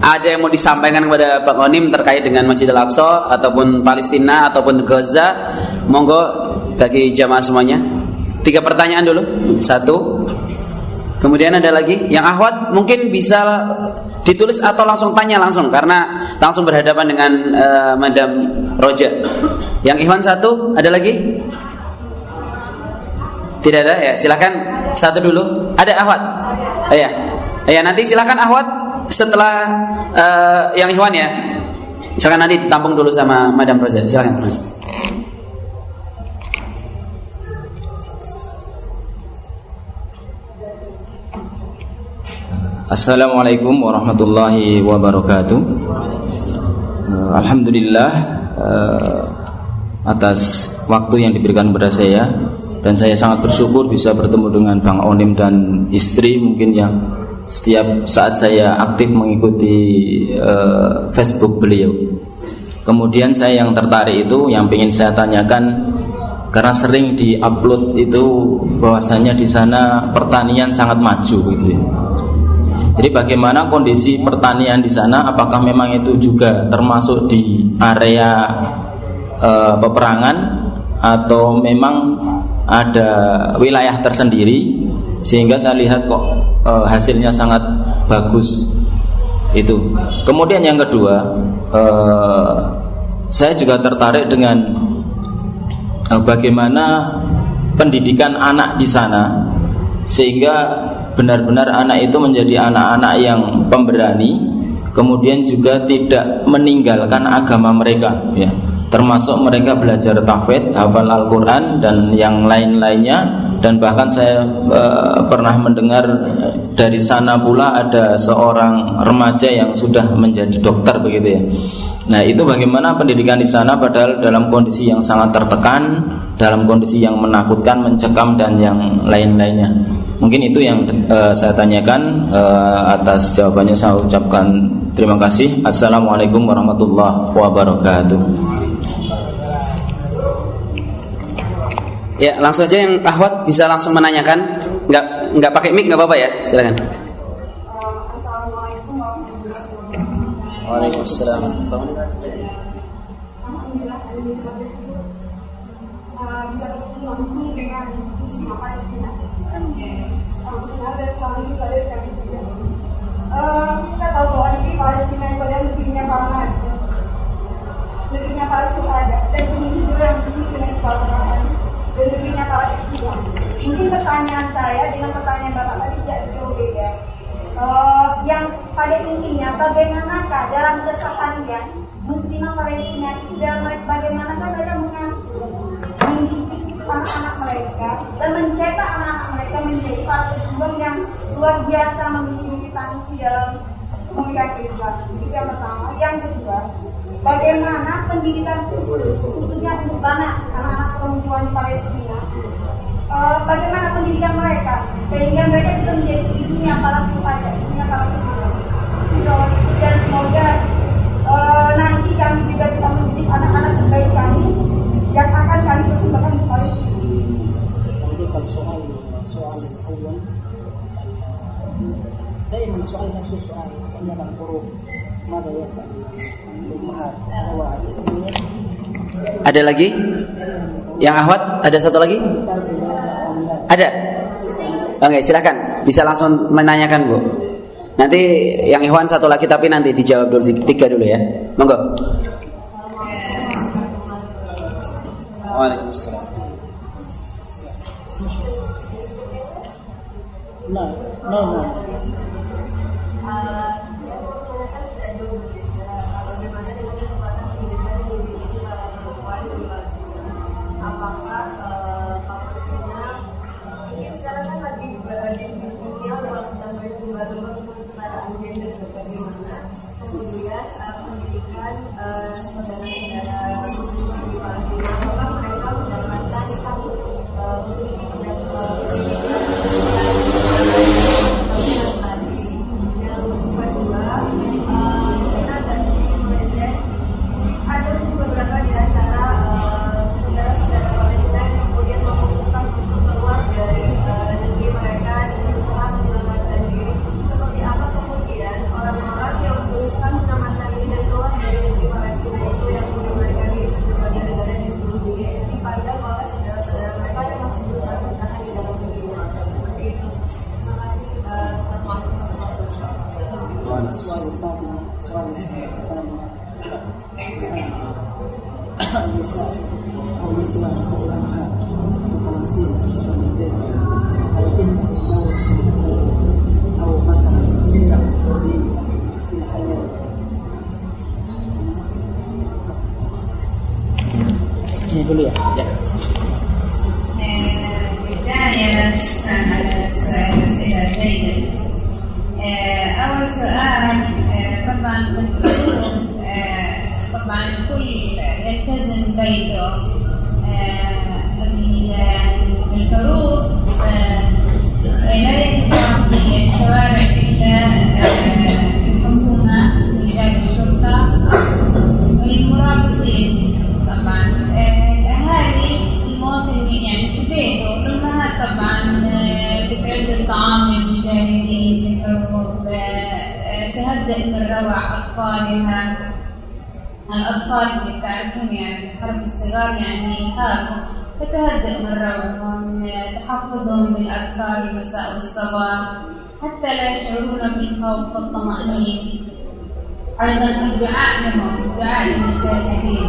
ada yang mau disampaikan kepada Bang Onim terkait dengan Masjidil Aqsa ataupun Palestina ataupun Gaza, monggo bagi jamaah semuanya. 3 pertanyaan dulu. 1. Kemudian ada lagi yang akhwat mungkin bisa ditulis atau langsung tanya langsung karena langsung berhadapan dengan Madam Roja. Yang Ikhwan 1, ada lagi? Tidak ada ya, silakan 1 dulu. Ada akhwat? Iya. Ya, nanti silakan akhwat setelah yang Ikhwan ya. Silakan nanti ditampung dulu sama Madam Roja. Silakan, Mas. Assalamualaikum warahmatullahi wabarakatuh. Alhamdulillah atas waktu yang diberikan kepada saya, dan saya sangat bersyukur bisa bertemu dengan Bang Onim dan istri mungkin yang setiap saat saya aktif mengikuti Facebook beliau. Kemudian saya yang tertarik itu, yang ingin saya tanyakan, karena sering diupload itu bahwasanya di sana pertanian sangat maju gitu ya. Jadi bagaimana kondisi pertanian di sana? Apakah memang itu juga termasuk di area peperangan atau memang ada wilayah tersendiri sehingga saya lihat kok hasilnya sangat bagus itu. Kemudian yang kedua, saya juga tertarik dengan bagaimana pendidikan anak di sana sehingga benar-benar anak itu menjadi anak-anak yang pemberani, kemudian juga tidak meninggalkan agama mereka ya. Termasuk mereka belajar tahfidz, hafal Al-Quran dan yang lain-lainnya. Dan bahkan saya pernah mendengar dari sana pula ada seorang remaja yang sudah menjadi dokter begitu ya. Nah, itu bagaimana pendidikan di sana padahal dalam kondisi yang sangat tertekan, dalam kondisi yang menakutkan, mencekam dan yang lain-lainnya. Mungkin itu yang saya tanyakan. Atas jawabannya saya ucapkan terima kasih. Assalamualaikum warahmatullahi wabarakatuh. Ya, langsung aja yang akhwat bisa langsung menanyakan. Enggak pakai mic enggak apa-apa ya. Silakan. Assalamualaikum warahmatullahi wabarakatuh. Waalaikumsalam. Bisa langsung dengan istimewa Palestina. Ada suami juga dari kami juga. Kita tahu bahwa di Palestina itu ada negerinya pangan, negerinya palsu ada, dan begitu juga yang disebut dengan Palestina dan negerinya Palestina. Mungkin pertanyaan saya dengan pertanyaan Bapak tadi tidak jauh beda. Yang pada intinya bagaimanakah dalam keseharian Muslimah Palestina itu dalam bagaimanakah mereka mengasuh, mendidik anak-anak mereka dan mencetak anak-anak mereka menjadi para pejuang yang luar biasa memiliki militansi dalam komunikasi Islam. Itu yang pertama. Yang kedua, bagaimana pendidikan khususnya untuk anak-anak perempuan di Palestina, bagaimana pendidikan mereka sehingga mereka bisa menjadi ibunya para suhada, ibunya para pejuang. Dan semoga nanti kami juga bisa mendidik anak-anak terbaik kami yang akan kami persembahkan di Palestina. السؤال الأول دائما السؤال نفس السؤال أيام الحروب ماذا يفعل الأمهات Ada lagi? Yang akhwat ada satu lagi? Ada? Oke, silakan. Bisa langsung menanyakan, Bu. Nanti yang Ikhwan satu lagi tapi nanti dijawab dulu 3 dulu ya. Monggo. Waalaikumsalam. No, no, no. Apakah sekarang kan lagi berada di dunia orang sedang berkembang kesetaraan gender bagaimana kemudian pendidikan saudara-saudara muslim di Palestina apakah mereka mendapatkan ada beberapa di antara saudara-saudara Palestina yang kemudian memutuskan untuk keluar dari negeri mereka dengan usaha menyelamatkan diri. Seperti apa kemudian orang-orang yang berusaha menyelamatkan diri dan keluar dari negeri Palestina itu yang kemudian mereka diri terjebak di negara di seluruh dunia itu dipandang oleh saudara-saudara mereka yang masih berusaha bertahan di dalam negeri mereka. Seperti itu. Terima kasih. Assalamualaikum warahmatullahi wabarakatuh. النساء أو نسوة الأنهار في فلسطين خصوصا الجزء أو تلك الدولة أو مثلا تلك في الحياة. Ini dulu ya. بداية شكرا على الأسئلة جيدة. أول سؤال طبعا طبعا الكل يلتزم بيته. الحروب لا يتم في الشوارع إلا الحكومة رجال الشرطة والمرابطين. طبعا الأهالي المواطن يعني في بيته الأمهات طبعا بتعد الطعام للمجاهدين في الحروب، تهدئ من روع أطفالها. الأطفال اللي تعرفون يعني حرب الصغار يعني يخافوا، فتهدئ من روعهم، تحفظهم بالأذكار المساء والصباح حتى لا يشعرون بالخوف والطمأنينة. أيضا الدعاء لهم، الدعاء للمجاهدين،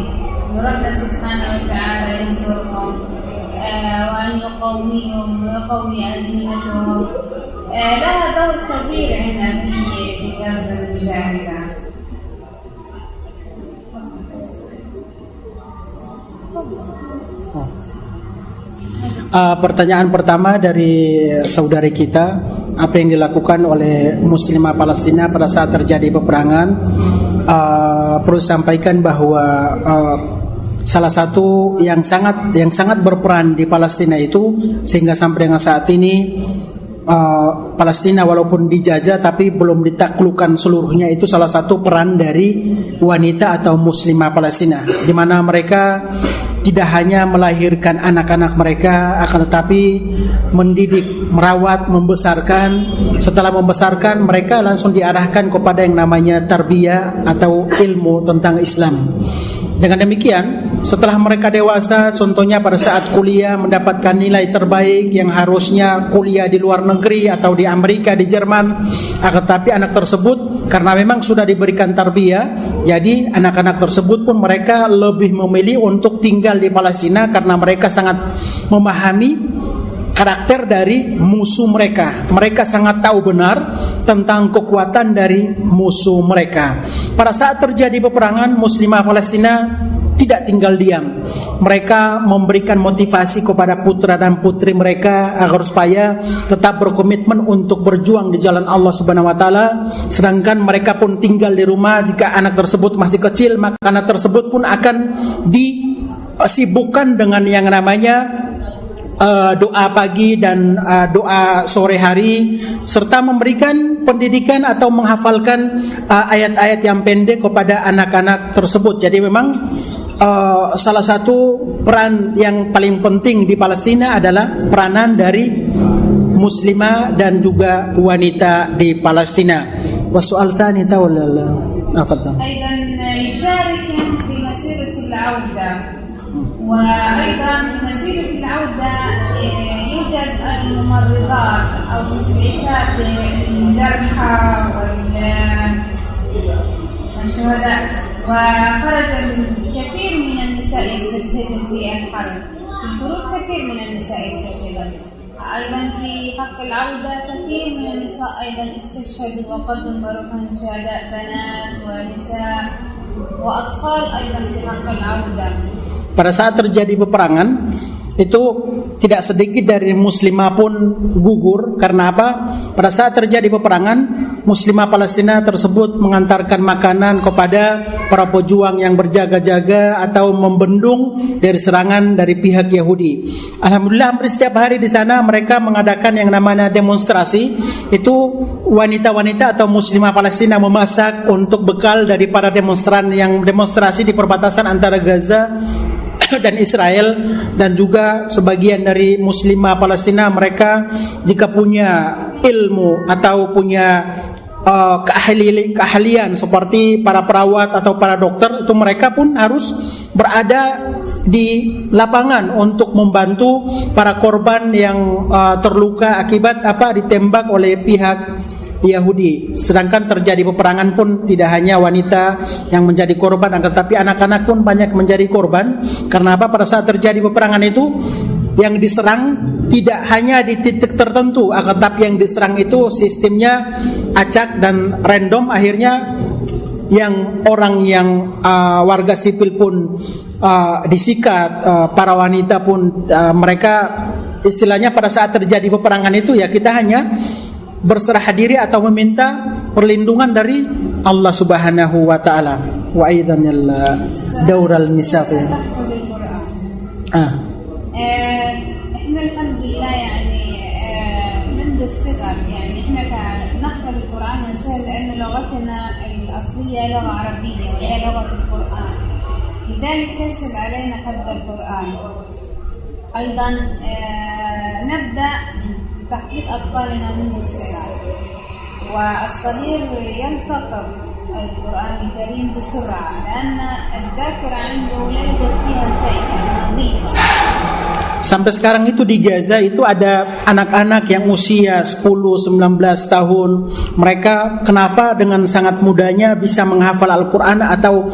ربنا سبحانه وتعالى ينصرهم وأن يقويهم ويقوي عزيمتهم. لها دور كبير هنا في غزة المجاهدة. Pertanyaan pertama dari saudari kita, apa yang dilakukan oleh muslimah Palestina pada saat terjadi peperangan? Perlu sampaikan bahwa salah satu yang sangat berperan di Palestina itu sehingga sampai dengan saat ini Palestina walaupun dijajah tapi belum ditaklukkan seluruhnya, itu salah satu peran dari wanita atau muslimah Palestina, di mana mereka tidak hanya melahirkan anak-anak mereka, akan tetapi mendidik, merawat, membesarkan. Setelah membesarkan, mereka langsung diarahkan kepada yang namanya tarbiyah atau ilmu tentang Islam. Dengan demikian, setelah mereka dewasa, contohnya pada saat kuliah mendapatkan nilai terbaik yang harusnya kuliah di luar negeri atau di Amerika, di Jerman, akan tetapi anak tersebut karena memang sudah diberikan tarbiyah, jadi anak-anak tersebut pun mereka lebih memilih untuk tinggal di Palestina karena mereka sangat memahami karakter dari musuh mereka. Mereka sangat tahu benar tentang kekuatan dari musuh mereka. Pada saat terjadi peperangan, muslimah Palestina tidak tinggal diam. Mereka memberikan motivasi kepada putra dan putri mereka agar supaya tetap berkomitmen untuk berjuang di jalan Allah Subhanahu wa taala. Sedangkan mereka pun tinggal di rumah. Jika anak tersebut masih kecil, maka anak tersebut pun akan disibukkan dengan yang namanya doa pagi dan doa sore hari, serta memberikan pendidikan atau menghafalkan ayat-ayat yang pendek kepada anak-anak tersebut. Jadi memang salah satu peran yang paling penting di Palestina adalah peranan dari muslimah dan juga wanita di Palestina. Wassoal tsani tawalla afadhal. Aidan yusharikum fi masiratil 'auda. وأيضا في مسيرة العودة يوجد الممرضات أو مسعفات الجرحى والشهداء، وخرج كثير من النساء يستشهدن في الحرب. في الحروب كثير من النساء يستشهدن، أيضا في حق العودة كثير من النساء أيضا استشهدوا وقدموا روحهم شهداء بنات ونساء وأطفال أيضا في حق العودة. Pada saat terjadi peperangan itu tidak sedikit dari muslimah pun gugur. Karena apa? Pada saat terjadi peperangan, muslimah Palestina tersebut mengantarkan makanan kepada para pejuang yang berjaga-jaga atau membendung dari serangan dari pihak Yahudi. Alhamdulillah, hampir setiap hari di sana mereka mengadakan yang namanya demonstrasi. Itu wanita-wanita atau muslimah Palestina memasak untuk bekal dari para demonstran yang demonstrasi di perbatasan antara Gaza dan Israel, dan juga sebagian dari muslimah Palestina mereka jika punya ilmu atau punya keahlian seperti para perawat atau para dokter, itu mereka pun harus berada di lapangan untuk membantu para korban yang terluka akibat ditembak oleh pihak Yahudi. Sedangkan terjadi peperangan pun tidak hanya wanita yang menjadi korban, tetapi anak-anak pun banyak menjadi korban. Karena apa? Pada saat terjadi peperangan itu yang diserang tidak hanya di titik tertentu, tetapi yang diserang itu sistemnya acak dan random. Akhirnya yang orang yang warga sipil pun disikat, para wanita pun mereka istilahnya pada saat terjadi peperangan itu ya kita hanya berserah diri atau meminta perlindungan dari Allah Subhanahu wa taala. Wa aidan daural nisaf. احنا الحمد لله يعني منذ الصغر يعني احنا نحفظ القرآن ونسهل لأن لغتنا الأصلية لغة عربية وهي لغة القرآن، لذلك يسهل علينا حفظ القرآن. أيضا نبدأ تحقيق أطفالنا منذ الصغر، والصغير يلتقط القرآن الكريم بسرعة لأن الذاكرة عنده لا يوجد فيها شيء نظيف. Sampai sekarang itu di Gaza itu ada anak-anak yang usia 10-19 tahun. Mereka kenapa dengan sangat mudahnya bisa menghafal Al-Quran, atau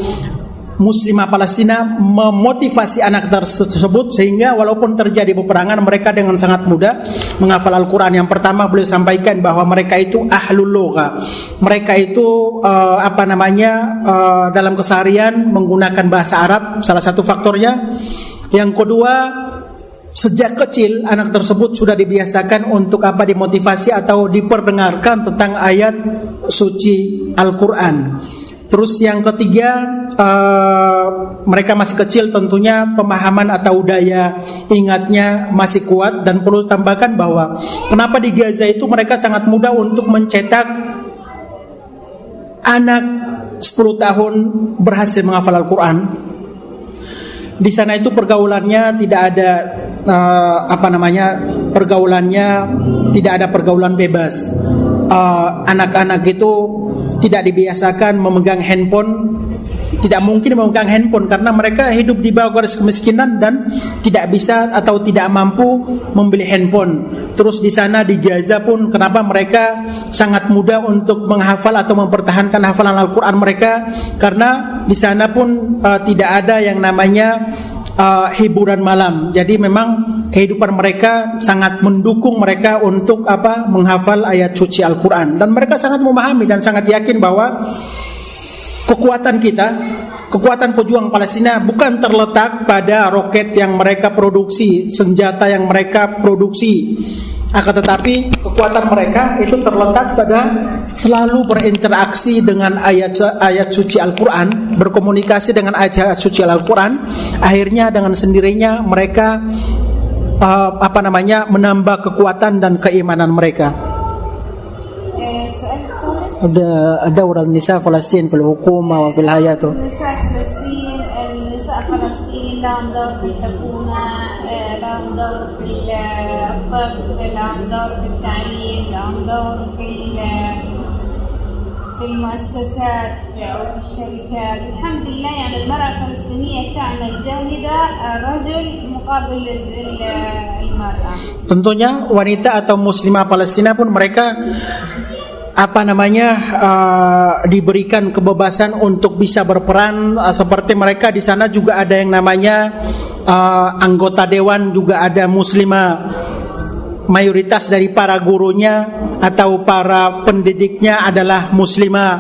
muslimah Palestina memotivasi anak tersebut sehingga walaupun terjadi peperangan mereka dengan sangat mudah menghafal Al-Quran. Yang pertama beliau sampaikan bahwa mereka itu ahlul lugha. Mereka itu dalam keseharian menggunakan bahasa Arab, salah satu faktornya. Yang kedua, sejak kecil anak tersebut sudah dibiasakan untuk dimotivasi atau diperdengarkan tentang ayat suci Al-Quran. Terus yang ketiga, mereka masih kecil, tentunya pemahaman atau daya ingatnya masih kuat. Dan perlu tambahkan bahwa kenapa di Gaza itu mereka sangat mudah untuk mencetak anak 10 tahun berhasil menghafal Al-Quran. Di sana itu pergaulannya tidak ada pergaulannya tidak ada pergaulan bebas. Anak-anak itu tidak dibiasakan memegang handphone, tidak mungkin memegang handphone karena mereka hidup di bawah garis kemiskinan dan tidak bisa atau tidak mampu membeli handphone. Terus di sana di Gaza pun kenapa mereka sangat mudah untuk menghafal atau mempertahankan hafalan Al-Quran mereka, karena di sana pun tidak ada yang namanya hiburan malam. Jadi memang kehidupan mereka sangat mendukung mereka untuk menghafal ayat suci Al-Quran. Dan mereka sangat memahami dan sangat yakin bahwa kekuatan pejuang Palestina bukan terletak pada roket yang mereka produksi, senjata yang mereka produksi, akan tetapi kekuatan mereka itu terletak pada selalu berinteraksi dengan ayat suci Al-Quran, berkomunikasi dengan ayat suci Al-Quran. Akhirnya dengan sendirinya mereka menambah kekuatan dan keimanan mereka. دور النساء فلسطين في الحكومة وفي الحياة. النساء فلسطين لهم دور في الحكومة، لهم دور في الطب، لهم دور في التعليم، لهم دور في المؤسسات أو في الشركات. الحمد لله يعني المرأة الفلسطينية تعمل جاهدة الرجل مقابل المرأة. Tentunya wanita atau muslimah Palestina pun mereka diberikan kebebasan untuk bisa berperan. Seperti mereka di sana juga ada yang namanya anggota dewan, juga ada muslimah. mayoritas dari para gurunya atau para pendidiknya adalah muslimah.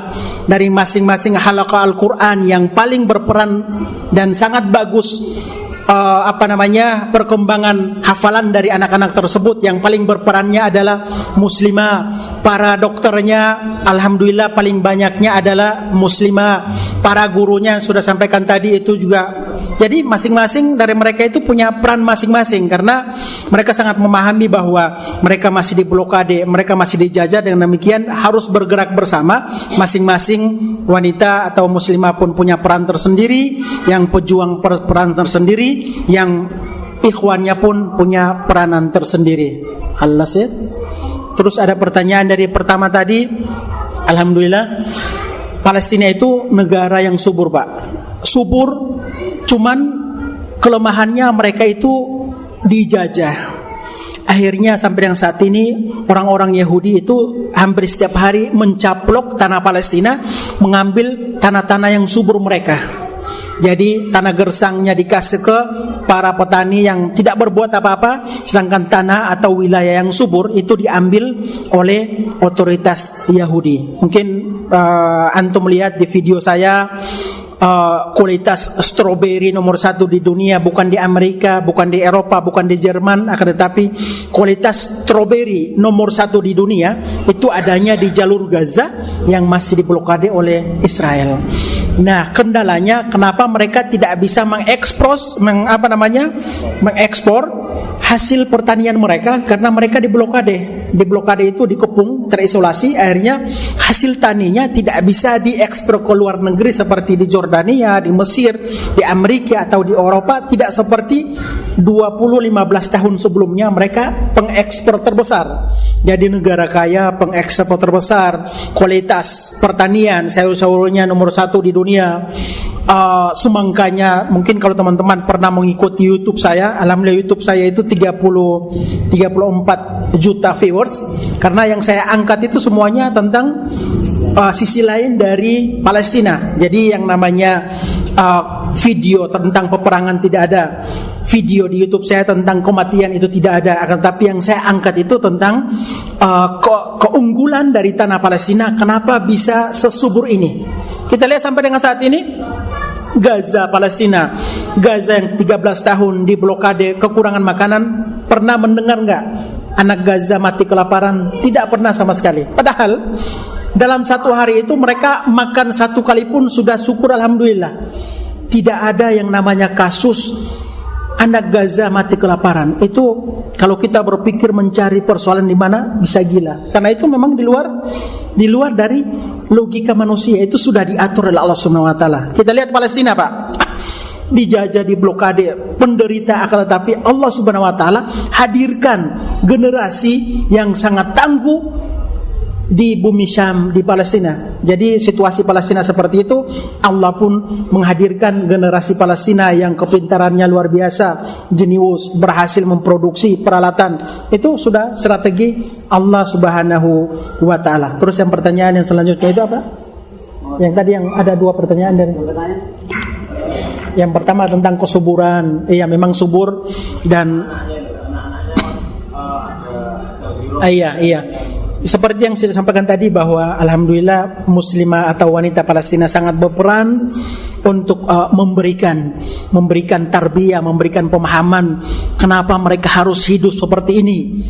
Dari masing-masing halaqah Al-Quran yang paling berperan dan sangat bagus perkembangan hafalan dari anak-anak tersebut, yang paling berperannya adalah muslimah. Para dokternya alhamdulillah paling banyaknya adalah muslimah. Para gurunya yang sudah sampaikan tadi itu juga. Jadi masing-masing dari mereka itu punya peran masing-masing, karena mereka sangat memahami bahwa mereka masih diblokade, mereka masih dijajah. Dengan demikian harus bergerak bersama. Masing-masing wanita atau muslimah pun punya peran tersendiri, yang pejuang peran tersendiri, yang ikhwannya pun punya peranan tersendiri. Al-Nasid. Terus ada pertanyaan dari pertama tadi. Alhamdulillah, Palestina itu negara yang subur, Pak. Subur, cuman kelemahannya mereka itu dijajah. Akhirnya sampai dengan saat ini orang-orang Yahudi itu hampir setiap hari mencaplok tanah Palestina, mengambil tanah-tanah yang subur mereka. Jadi tanah gersangnya dikasih ke para petani yang tidak berbuat apa-apa, sedangkan tanah atau wilayah yang subur itu diambil oleh otoritas Yahudi. Mungkin antum lihat di video saya, kualitas stroberi nomor 1 di dunia bukan di Amerika, bukan di Eropa, bukan di Jerman, akan tetapi kualitas stroberi nomor 1 di dunia itu adanya di jalur Gaza yang masih diblokade oleh Israel. Nah, kendalanya kenapa mereka tidak bisa mengekspor hasil pertanian mereka, karena mereka diblokade. Diblokade itu dikepung, terisolasi, akhirnya hasil taninya tidak bisa diekspor ke luar negeri seperti di Jordania, di Mesir, di Amerika atau di Eropa. Tidak seperti 20-15 tahun sebelumnya, mereka pengekspor terbesar. Jadi negara kaya, pengekspor terbesar, kualitas pertanian, sayur-sayurnya nomor 1 di dunia. Semangkanya, mungkin kalau teman-teman pernah mengikuti YouTube saya, alhamdulillah YouTube saya itu 34 juta viewers, karena yang saya angkat itu semuanya tentang sisi lain dari Palestina. Jadi yang namanya video tentang peperangan tidak ada, video di YouTube saya tentang kematian itu tidak ada. Akan tapi yang saya angkat itu tentang keunggulan dari tanah Palestina, kenapa bisa sesubur ini. Kita lihat sampai dengan saat ini Gaza, Palestina, Gaza yang 13 tahun diblokade, kekurangan makanan. Pernah mendengar nggak anak Gaza mati kelaparan? Tidak pernah sama sekali. Padahal dalam satu hari itu mereka makan 1 kali pun sudah syukur, alhamdulillah. Tidak ada yang namanya kasus anak Gaza mati kelaparan. Itu kalau kita berpikir mencari persoalan di mana, bisa gila. Karena itu memang di luar dari logika manusia, itu sudah diatur oleh Allah Subhanahu wa taala. Kita lihat Palestina, Pak. Dijajah, diblokade, penderita, akan tetapi Allah Subhanahu wa taala hadirkan generasi yang sangat tangguh di bumi Syam, di Palestina. Jadi situasi Palestina seperti itu, Allah pun menghadirkan generasi Palestina yang kepintarannya luar biasa, jenius, berhasil memproduksi peralatan. Itu sudah strategi Allah Subhanahu wa taala. Terus yang pertanyaan yang selanjutnya itu apa? Yang tadi yang ada 2 pertanyaan dari yang pertama tentang kesuburan. Iya, memang subur dan iya. Seperti yang saya sampaikan tadi bahwa alhamdulillah muslimah atau wanita Palestina sangat berperan untuk memberikan tarbiyah, memberikan pemahaman kenapa mereka harus hidup seperti ini.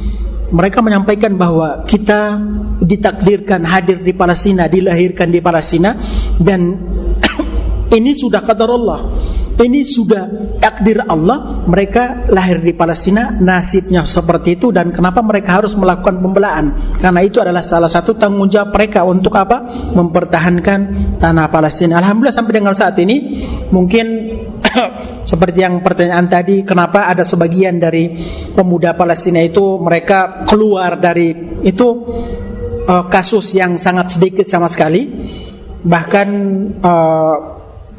Mereka menyampaikan bahwa kita ditakdirkan hadir di Palestina, dilahirkan di Palestina, dan ini sudah qadar Allah. Ini sudah takdir Allah, mereka lahir di Palestina, nasibnya seperti itu. Dan kenapa mereka harus melakukan pembelaan? Karena itu adalah salah satu tanggung jawab mereka untuk apa? Mempertahankan tanah Palestina. Alhamdulillah sampai dengan saat ini, mungkin seperti yang pertanyaan tadi, kenapa ada sebagian dari pemuda Palestina itu mereka keluar dari itu, kasus yang sangat sedikit sama sekali. Bahkan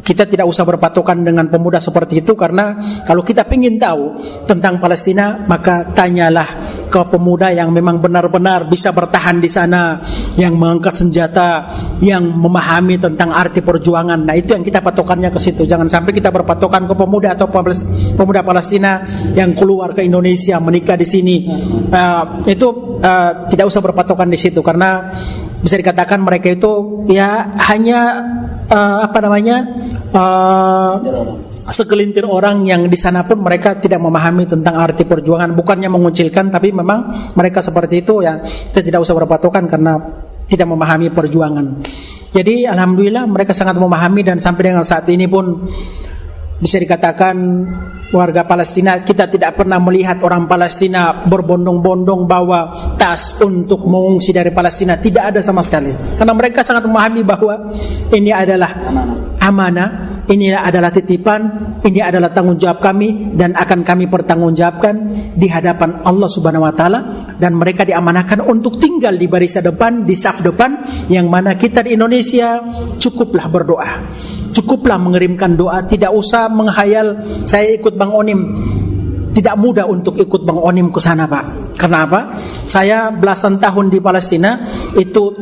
kita tidak usah berpatokan dengan pemuda seperti itu, karena kalau kita ingin tahu tentang Palestina, maka tanyalah ke pemuda yang memang benar-benar bisa bertahan di sana, yang mengangkat senjata, yang memahami tentang arti perjuangan. Nah, itu yang kita patokannya ke situ. Jangan sampai kita berpatokan ke pemuda atau pemuda Palestina yang keluar ke Indonesia menikah di sini. Tidak usah berpatokan di situ, karena bisa dikatakan mereka itu ya hanya segelintir orang yang di sana pun mereka tidak memahami tentang arti perjuangan. Bukannya mengucilkan, tapi memang mereka seperti itu ya. Kita tidak usah berpatokan karena tidak memahami perjuangan. Jadi alhamdulillah mereka sangat memahami, dan sampai dengan saat ini pun bisa dikatakan warga Palestina, kita tidak pernah melihat orang Palestina berbondong-bondong bawa tas untuk mengungsi dari Palestina. Tidak ada sama sekali, karena mereka sangat memahami bahwa ini adalah amanah, ini adalah titipan, ini adalah tanggung jawab kami, dan akan kami pertanggungjawabkan di hadapan Allah Subhanahu wa taala. Dan mereka diamanahkan untuk tinggal di barisan depan, di saf depan, yang mana kita di Indonesia cukuplah berdoa, cukuplah mengirimkan doa. Tidak usah menghayal saya ikut Bang Onim. Tidak mudah untuk ikut Bang Onim ke sana, Pak. Karena apa? Saya belasan tahun di Palestina itu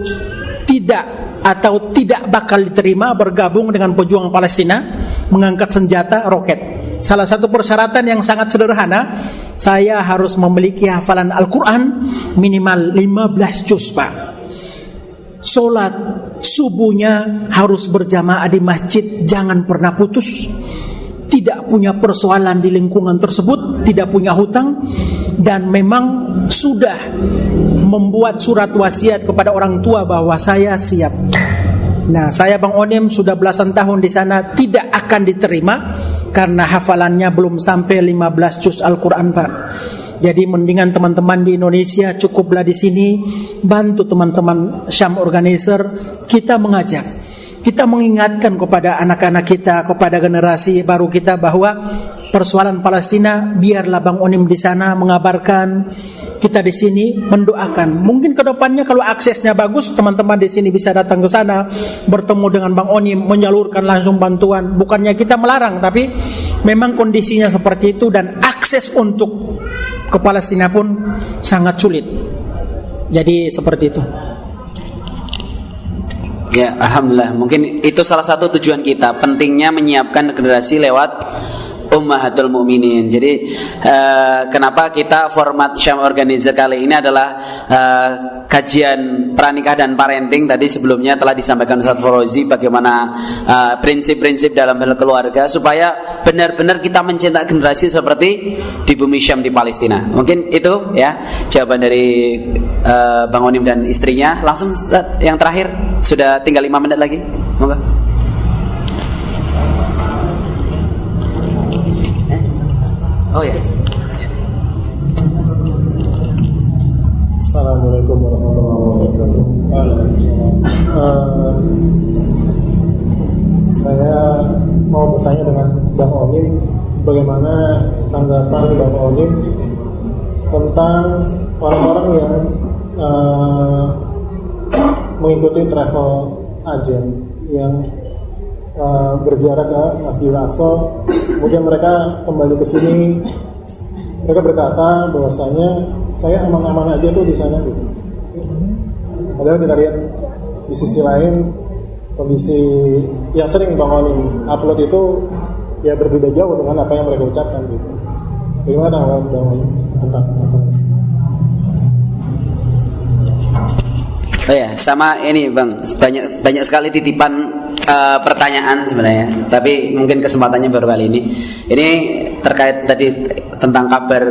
tidak bakal diterima bergabung dengan pejuang Palestina mengangkat senjata roket. Salah satu persyaratan yang sangat sederhana, saya harus memiliki hafalan Al-Quran minimal 15 juz, Pak. Solat subuhnya harus berjamaah di masjid, jangan pernah putus. Tidak punya persoalan di lingkungan tersebut, tidak punya hutang, dan memang sudah membuat surat wasiat kepada orang tua bahwa saya siap. Nah, saya Bang Onim sudah belasan tahun di sana, tidak akan diterima karena hafalannya belum sampai 15 juz Al-Quran, Pak. Jadi mendingan teman-teman di Indonesia cukuplah di sini, bantu teman-teman Syam Organizer, kita mengajak, kita mengingatkan kepada anak-anak kita, kepada generasi baru kita bahwa persoalan Palestina biarlah Bang Onim di sana mengabarkan, kita di sini mendoakan. Mungkin ke depannya kalau aksesnya bagus, teman-teman di sini bisa datang ke sana, bertemu dengan Bang Onim, menyalurkan langsung bantuan. Bukannya kita melarang, tapi memang kondisinya seperti itu, dan akses untuk ke Palestina pun sangat sulit. Jadi seperti itu. Ya, alhamdulillah. Mungkin itu salah satu tujuan kita, pentingnya menyiapkan generasi lewat Ummahatul Mukminin. Jadi kenapa kita format Syam Organizer kali ini adalah kajian pranikah dan parenting. Tadi sebelumnya telah disampaikan Ustaz Forozi bagaimana prinsip-prinsip dalam hal keluarga supaya benar-benar kita mencetak generasi seperti di bumi Syam di Palestina. Mungkin itu ya jawaban dari Bang Onim dan istrinya. Langsung Ustaz, yang terakhir, sudah tinggal 5 menit lagi. Moga. Oh ya. Assalamualaikum warahmatullahi wabarakatuh. Saya mau bertanya dengan Bang Onim, bagaimana tanggapan Bang Onim tentang orang-orang yang mengikuti travel agent yang berziarah ke Masjidil Aqsa, kemudian mereka kembali ke sini, mereka berkata bahwasanya saya aman-aman aja tuh di sana gitu. Padahal kita lihat di sisi lain kondisi yang sering Bang Onim upload itu ya berbeda jauh dengan apa yang mereka ucapkan gitu. Bagaimana Bang Onim tentang masalah ini? Oh ya, sama ini Bang, banyak sekali titipan pertanyaan sebenarnya, tapi mungkin kesempatannya baru kali ini. Ini terkait tadi tentang kabar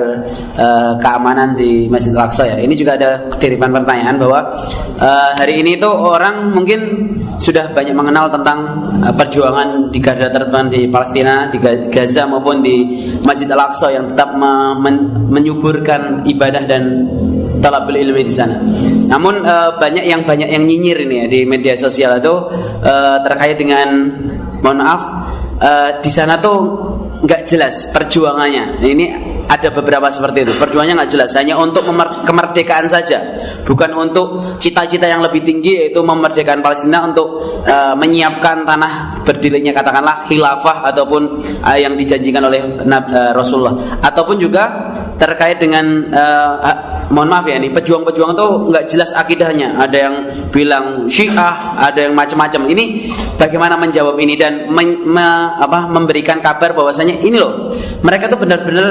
keamanan di Masjidil Aqsa ya. Ini juga ada titipan pertanyaan bahwa hari ini tuh orang mungkin sudah banyak mengenal tentang perjuangan di garda terdepan di Palestina, di Gaza maupun di Masjidil Aqsa yang tetap menyuburkan ibadah dan talabul ilmi di sana. Namun banyak yang nyinyir ini ya di media sosial itu terkait dengan, mohon maaf, di sana tuh nggak jelas perjuangannya. Ini ada beberapa seperti itu. Perjuangannya nggak jelas, hanya untuk kemerdekaan saja, bukan untuk cita-cita yang lebih tinggi, yaitu memerdekakan Palestina untuk menyiapkan tanah berdirinya katakanlah khilafah ataupun yang dijanjikan oleh Rasulullah, ataupun juga terkait dengan mohon maaf ya, ini pejuang-pejuang itu nggak jelas akidahnya. Ada yang bilang Syiah, ada yang macam-macam. Ini bagaimana menjawab ini dan memberikan kabar bahwasanya ini loh, mereka tuh benar-benar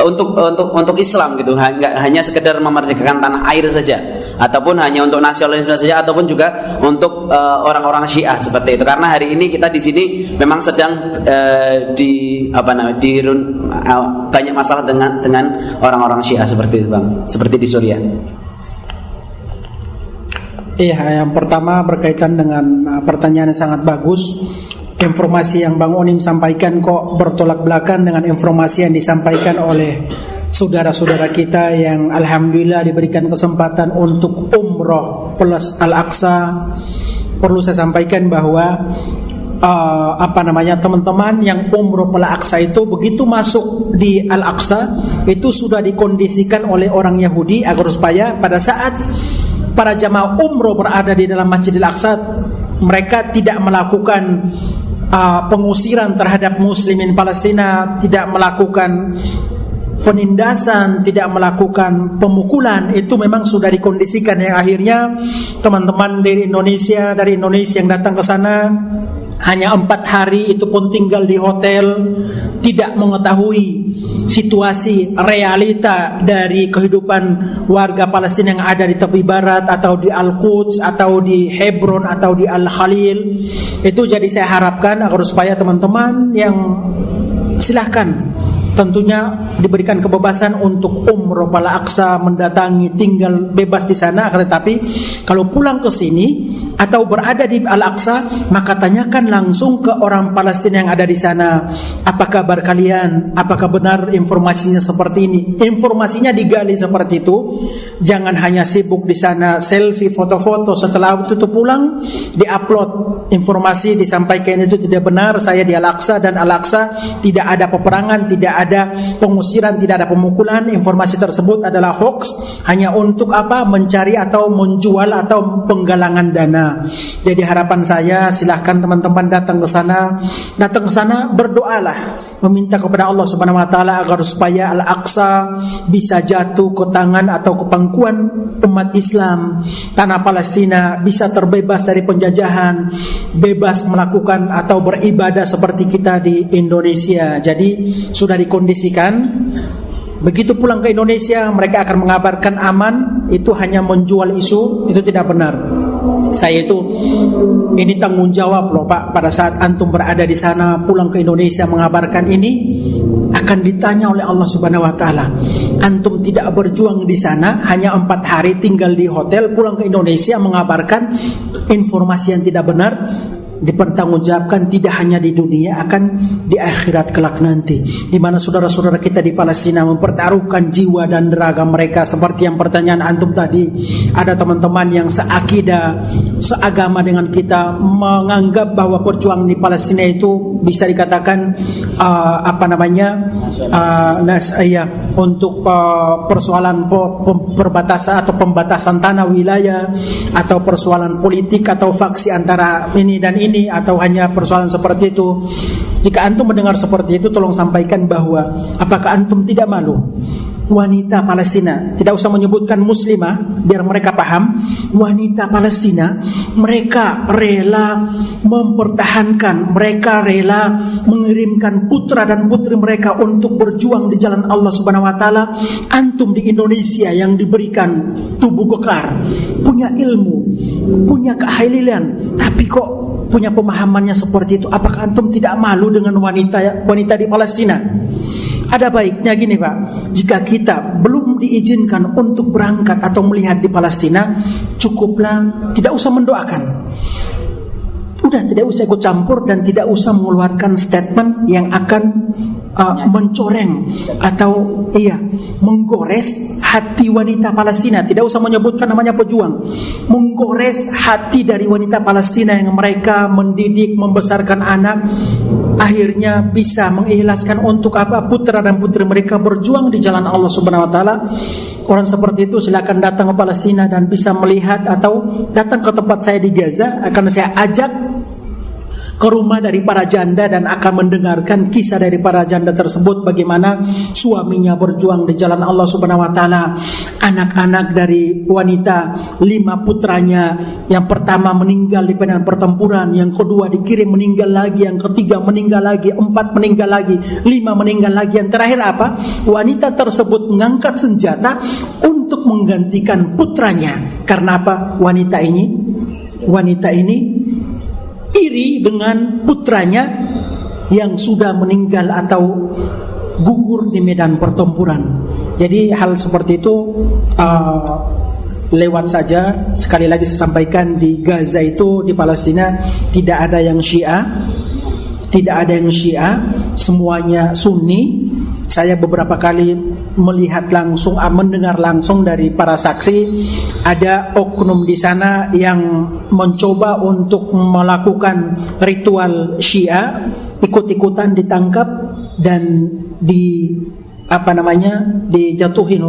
untuk Islam gitu, nggak hanya sekedar memerdekakan tanah air saja, ataupun hanya untuk nasionalisme saja, ataupun juga untuk orang-orang Syiah seperti itu. Karena hari ini kita di sini memang sedang banyak masalah dengan orang-orang Syiah seperti itu, Bang, seperti di Suriah. Iya, yang pertama berkaitan dengan pertanyaan yang sangat bagus. Informasi yang Bang Onim sampaikan kok bertolak belakang dengan informasi yang disampaikan oleh saudara-saudara kita yang alhamdulillah diberikan kesempatan untuk umroh plus Al-Aqsa. Perlu saya sampaikan bahwa teman-teman yang umroh Al-Aqsa itu begitu masuk di Al-Aqsa itu sudah dikondisikan oleh orang Yahudi agar supaya pada saat para jamaah umroh berada di dalam Masjid Al-Aqsa, mereka tidak melakukan pengusiran terhadap muslimin Palestina, tidak melakukan penindasan, tidak melakukan pemukulan. Itu memang sudah dikondisikan, yang akhirnya teman-teman dari Indonesia yang datang ke sana hanya 4 hari, itu pun tinggal di hotel, tidak mengetahui situasi realita dari kehidupan warga Palestina yang ada di tepi barat atau di Al-Quds atau di Hebron atau di Al-Khalil. Itu jadi saya harapkan agar supaya teman-teman yang silahkan tentunya diberikan kebebasan untuk umroh Al-Aqsa, mendatangi, tinggal bebas di sana. Tetapi kalau pulang ke sini atau berada di Al-Aqsa, maka tanyakan langsung ke orang Palestina yang ada di sana, apa kabar kalian, apakah benar informasinya seperti ini. Informasinya digali seperti itu. Jangan hanya sibuk di sana selfie, foto-foto, setelah itu pulang diupload informasi, disampaikan itu tidak benar, saya di Al-Aqsa dan Al-Aqsa tidak ada peperangan, tidak ada pengusiran, tidak ada pemukulan. Informasi tersebut adalah hoax, hanya untuk mencari atau menjual atau penggalangan dana. Jadi harapan saya, silahkan teman-teman datang ke sana berdoalah, meminta kepada Allah Subhanahu wa taala agar supaya Al-Aqsa bisa jatuh ke tangan atau ke pangkuan umat Islam. Tanah Palestina bisa terbebas dari penjajahan, bebas melakukan atau beribadah seperti kita di Indonesia. Jadi sudah dikondisikan, begitu pulang ke Indonesia mereka akan mengabarkan aman. Itu hanya menjual isu, itu tidak benar. Saya itu ini tanggung jawab loh Pak, pada saat antum berada di sana pulang ke Indonesia mengabarkan ini akan ditanya oleh Allah Subhanahu wa taala. Antum tidak berjuang di sana, hanya 4 hari tinggal di hotel, pulang ke Indonesia mengabarkan informasi yang tidak benar, dipertanggungjawabkan tidak hanya di dunia, akan di akhirat kelak nanti, di mana saudara-saudara kita di Palestina mempertaruhkan jiwa dan raga mereka. Seperti yang pertanyaan antum tadi, ada teman-teman yang seakidah, seagama dengan kita, menganggap bahwa perjuangan di Palestina itu bisa dikatakan untuk persoalan perbatasan atau pembatasan tanah wilayah, atau persoalan politik atau faksi antara ini dan ini, atau hanya persoalan seperti itu. Jika antum mendengar seperti itu, tolong sampaikan bahwa apakah antum tidak malu? Wanita Palestina, tidak usah menyebutkan muslimah biar mereka paham, wanita Palestina mereka rela mempertahankan, mereka rela mengirimkan putra dan putri mereka untuk berjuang di jalan Allah Subhanahu wa taala. Antum di Indonesia yang diberikan tubuh kekar, punya ilmu, punya keahlian, tapi kok punya pemahamannya seperti itu, apakah antum tidak malu dengan wanita di Palestina? Ada baiknya gini Pak, jika kita belum diizinkan untuk berangkat atau melihat di Palestina, cukuplah tidak usah mendoakan. Udah tidak usah ikut campur dan tidak usah mengeluarkan statement yang akan mencoreng atau menggores hati wanita Palestina. Tidak usah menyebutkan namanya pejuang, menggores hati dari wanita Palestina yang mereka mendidik, membesarkan anak, akhirnya bisa mengikhlaskan untuk putra dan putri mereka berjuang di jalan Allah Subhanahu wa taala. Orang seperti itu silakan datang ke Palestina dan bisa melihat, atau datang ke tempat saya di Gaza, akan saya ajak ke rumah dari para janda dan akan mendengarkan kisah dari para janda tersebut, bagaimana suaminya berjuang di jalan Allah Subhanahu wa taala. Anak-anak dari wanita, 5 putranya, yang pertama meninggal di medan pertempuran, yang kedua dikirim meninggal lagi, yang ketiga meninggal lagi, 4 meninggal lagi, 5 meninggal lagi, yang terakhir apa? Wanita tersebut mengangkat senjata untuk menggantikan putranya. Karena apa? Wanita ini iri dengan putranya yang sudah meninggal atau gugur di medan pertempuran. Jadi hal seperti itu lewat saja. Sekali lagi saya sampaikan, di Gaza itu, di Palestina, tidak ada yang Syiah, semuanya Sunni. Saya beberapa kali melihat langsung, mendengar langsung dari para saksi, ada oknum di sana yang mencoba untuk melakukan ritual Syiah, ikut-ikutan ditangkap dan dijatuhin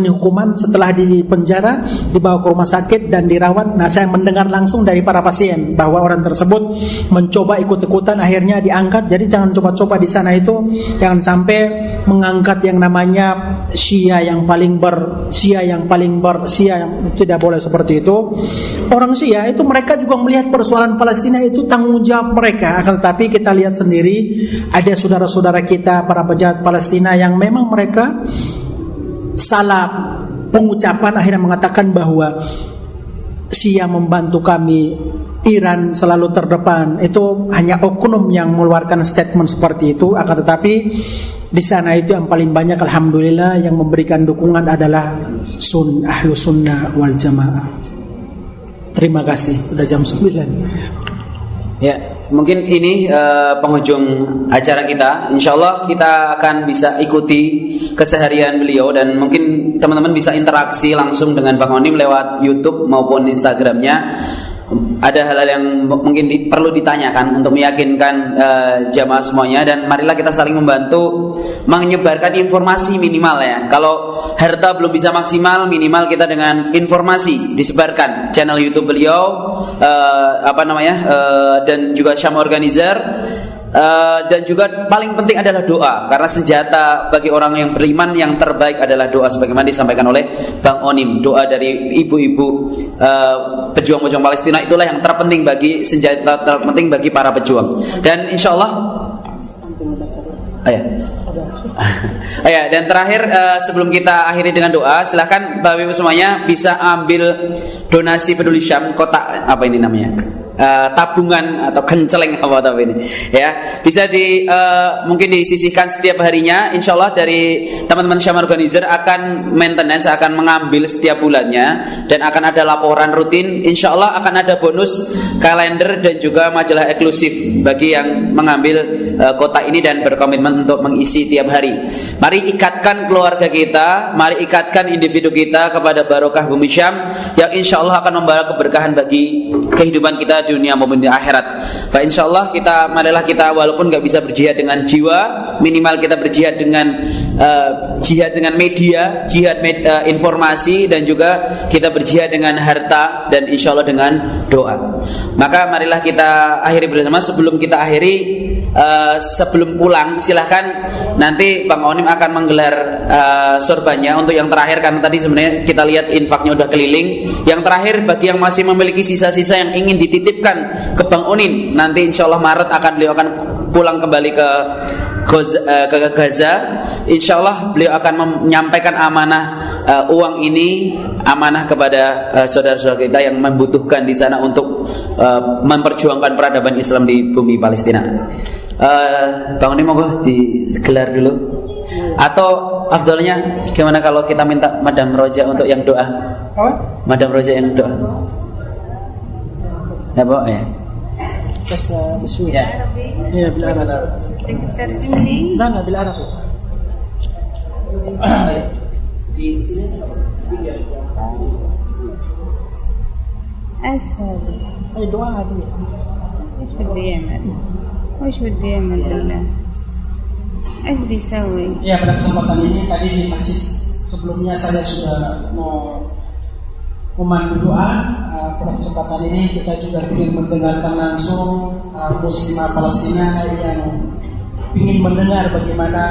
hukuman setelah di penjara, dibawa ke rumah sakit dan dirawat. Nah, saya mendengar langsung dari para pasien bahwa orang tersebut mencoba ikut-ikutan, akhirnya diangkat. Jadi jangan coba-coba di sana itu, jangan sampai mengangkat yang namanya Syiah yang tidak boleh seperti itu. Orang Syiah itu mereka juga melihat persoalan Palestina itu tanggung jawab mereka. Akan tetapi kita lihat sendiri, ada saudara-saudara kita para pejabat Palestina yang memang mereka salah pengucapan, akhirnya mengatakan bahwa Syiah membantu kami, Iran selalu terdepan. Itu hanya oknum yang mengeluarkan statement seperti itu. Akan tetapi di sana itu yang paling banyak, alhamdulillah, yang memberikan dukungan adalah ahlu sunnah wal jamaah. Terima kasih. Udah jam 9. Ya, mungkin ini penghujung acara kita. Insyaallah kita akan bisa ikuti keseharian beliau, dan mungkin teman-teman bisa interaksi langsung dengan Bang Onim lewat YouTube maupun Instagramnya. Ada hal-hal yang mungkin perlu ditanyakan untuk meyakinkan jamaah semuanya, dan marilah kita saling membantu menyebarkan informasi minimal ya. Kalau harta belum bisa maksimal, minimal kita dengan informasi disebarkan channel YouTube beliau, dan juga Syam Organizer. Dan juga paling penting adalah doa, karena senjata bagi orang yang beriman yang terbaik adalah doa, sebagaimana disampaikan oleh Bang Onim. Doa dari ibu-ibu pejuang-pejuang Palestina itulah yang terpenting, bagi senjata terpenting bagi para pejuang. Dan insyaallah dan terakhir, sebelum kita akhiri dengan doa, silahkan Bapak Ibu semuanya bisa ambil donasi Peduli Syam, kotak apa ini namanya, tabungan atau kenceleng ini ya, bisa mungkin disisihkan setiap harinya. Insyaallah dari teman-teman Syam Organizer akan maintenance, akan mengambil setiap bulannya, dan akan ada laporan rutin. Insyaallah akan ada bonus kalender dan juga majalah eksklusif bagi yang mengambil kotak ini dan berkomitmen untuk mengisi tiap hari. Mari ikatkan keluarga kita, mari ikatkan individu kita kepada barokah Bumi Syam yang insyaallah akan membawa keberkahan bagi kehidupan kita dunia maupun di akhirat. Fa insyaallah marilah kita walaupun nggak bisa berjihad dengan jiwa, minimal kita berjihad dengan jihad dengan media, informasi, dan juga kita berjihad dengan harta, dan insyaallah dengan doa. Maka marilah kita akhiri bersama. Sebelum kita akhiri, sebelum pulang, silahkan nanti Bang Onim akan menggelar sorbannya untuk yang terakhir, karena tadi sebenarnya kita lihat infaknya udah keliling. Yang terakhir bagi yang masih memiliki sisa-sisa yang ingin dititipkan ke Bang Onim, nanti insyaallah Maret beliau akan pulang kembali ke Gaza. Insyaallah beliau akan menyampaikan amanah uang ini, amanah kepada saudara-saudara kita yang membutuhkan di sana untuk memperjuangkan peradaban Islam di bumi Palestina. Bang Onim monggo digelar dulu, atau afdolnya gimana kalau kita minta Madam Roja untuk yang doa? Madam Roja yang doa. Ya, Pak ya. بس بسوريا هي بالعربي ترجم لي لا بالعربي ايش هذا؟ اي دعاء عادية. ايش بده يعمل؟ وايش بده يعمل بالله؟ ايش بده يسوي؟ Ya, pada kesempatan ini tadi di masjid sebelumnya saya sudah memandu doa. Pada kesempatan ini kita juga ingin mendengarkan langsung muslimah Palestina yang ingin mendengar bagaimana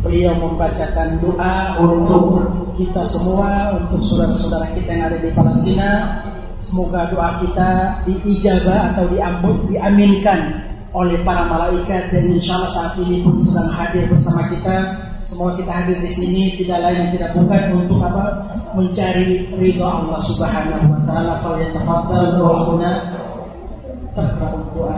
beliau membacakan doa untuk kita semua, untuk saudara-saudara kita yang ada di Palestina. Semoga doa kita diijabah atau diaminkan oleh para malaikat, dan insya Allah saat ini pun sedang hadir bersama kita. Semoga kita hadir di sini tidak lain dan tidak bukan untuk apa? Mencari ridha Allah Subhanahu wa taala. Falyatafaddal rohuna terkabul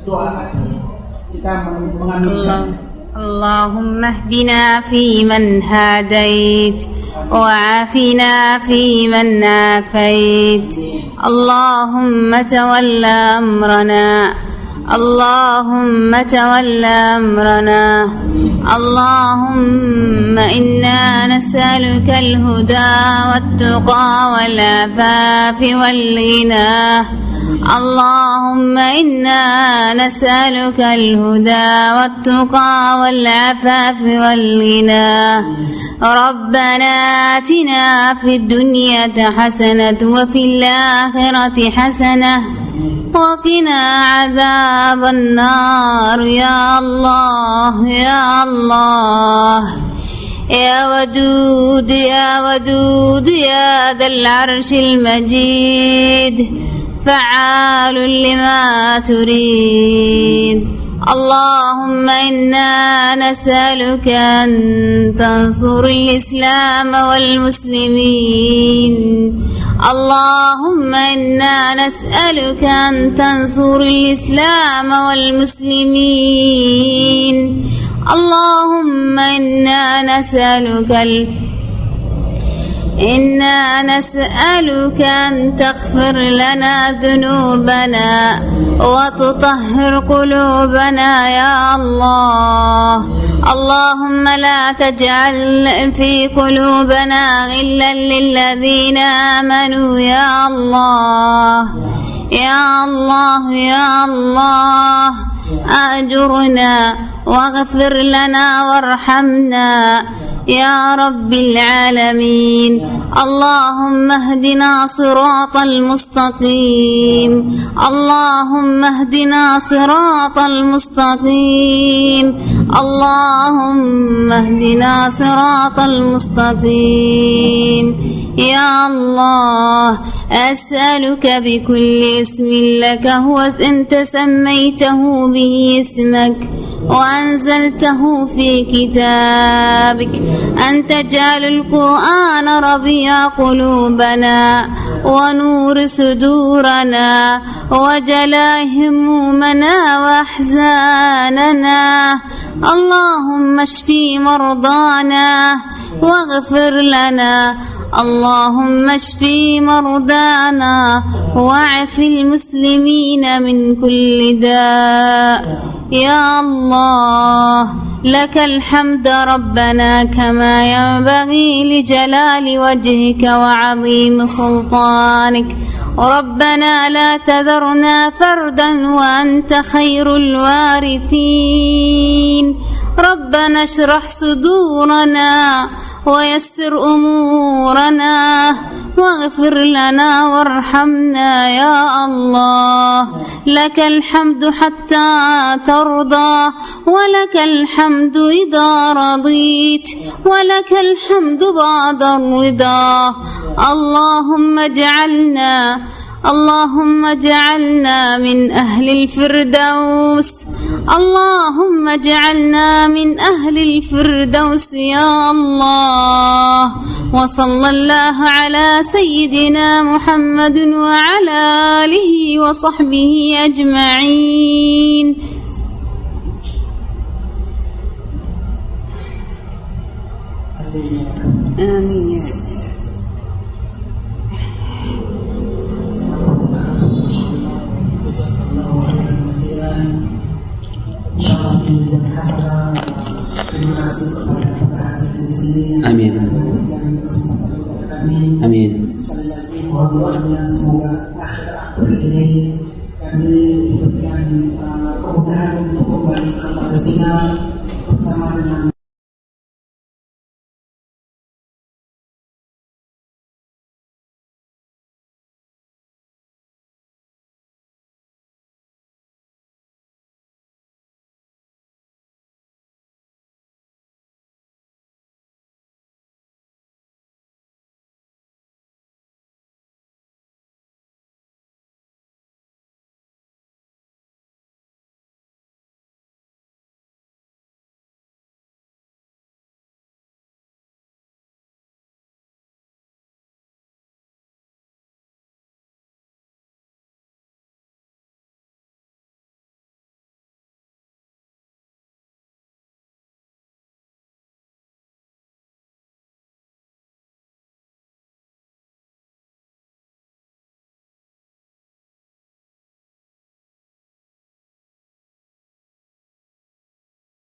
doa ini. Kita mengaminkan. Allahumma hdina fi man hadait wa afina fi man afait. Allahumma tawalla amrana. اللهم تولى أمرنا. اللهم إنا نسألك الهدى والتقى والعفاف والغنى. اللهم إنا نسألك الهدى والتقى والعفاف والغنى. ربنا آتنا في الدنيا حسنة وفي الآخرة حسنة وقنا عذاب النار. يا الله يا الله يا ودود يا ودود يا ذا العرش المجيد فعال لما تريد. اللهم إنا نسألك أن تنصر الإسلام والمسلمين. اللهم إنا نسألك أن تنصر الإسلام والمسلمين. اللهم إنا نسألك أن تغفر لنا ذنوبنا وتطهر قلوبنا يا الله. اللهم لا تجعل في قلوبنا غلا للذين آمنوا يا الله يا الله يا الله. أجرنا واغفر لنا وارحمنا يا رب العالمين. اللهم اهدنا صراط المستقيم. اللهم اهدنا صراط المستقيم. اللهم اهدنا صراط المستقيم. يا الله أسألك بكل اسم لك هو أنت سميته به اسمك وأنزلته في كتابك أن تجعل القرآن ربيع قلوبنا ونور صدورنا وجلاء همومنا وأحزاننا. اللهم اشفي مرضانا واغفر لنا. اللهم اشفي مرضانا واعف المسلمين من كل داء. يا الله لك الحمد ربنا كما ينبغي لجلال وجهك وعظيم سلطانك. ربنا لا تذرنا فردا وأنت خير الوارثين. ربنا اشرح صدورنا ويسر أمورنا واغفر لنا وارحمنا يا الله. لك الحمد حتى ترضى ولك الحمد إذا رضيت ولك الحمد بعد الرضا. اللهم اجعلنا من أهل الفردوس. اللهم اجعلنا من أهل الفردوس يا الله. وصلى الله على سيدنا محمد وعلى آله وصحبه أجمعين. آمين. Amin. Amin. Sekali lagi mohon doanya semoga akhir ini kami diberikan kemudahan untuk kembali ke Palestina bersama dengan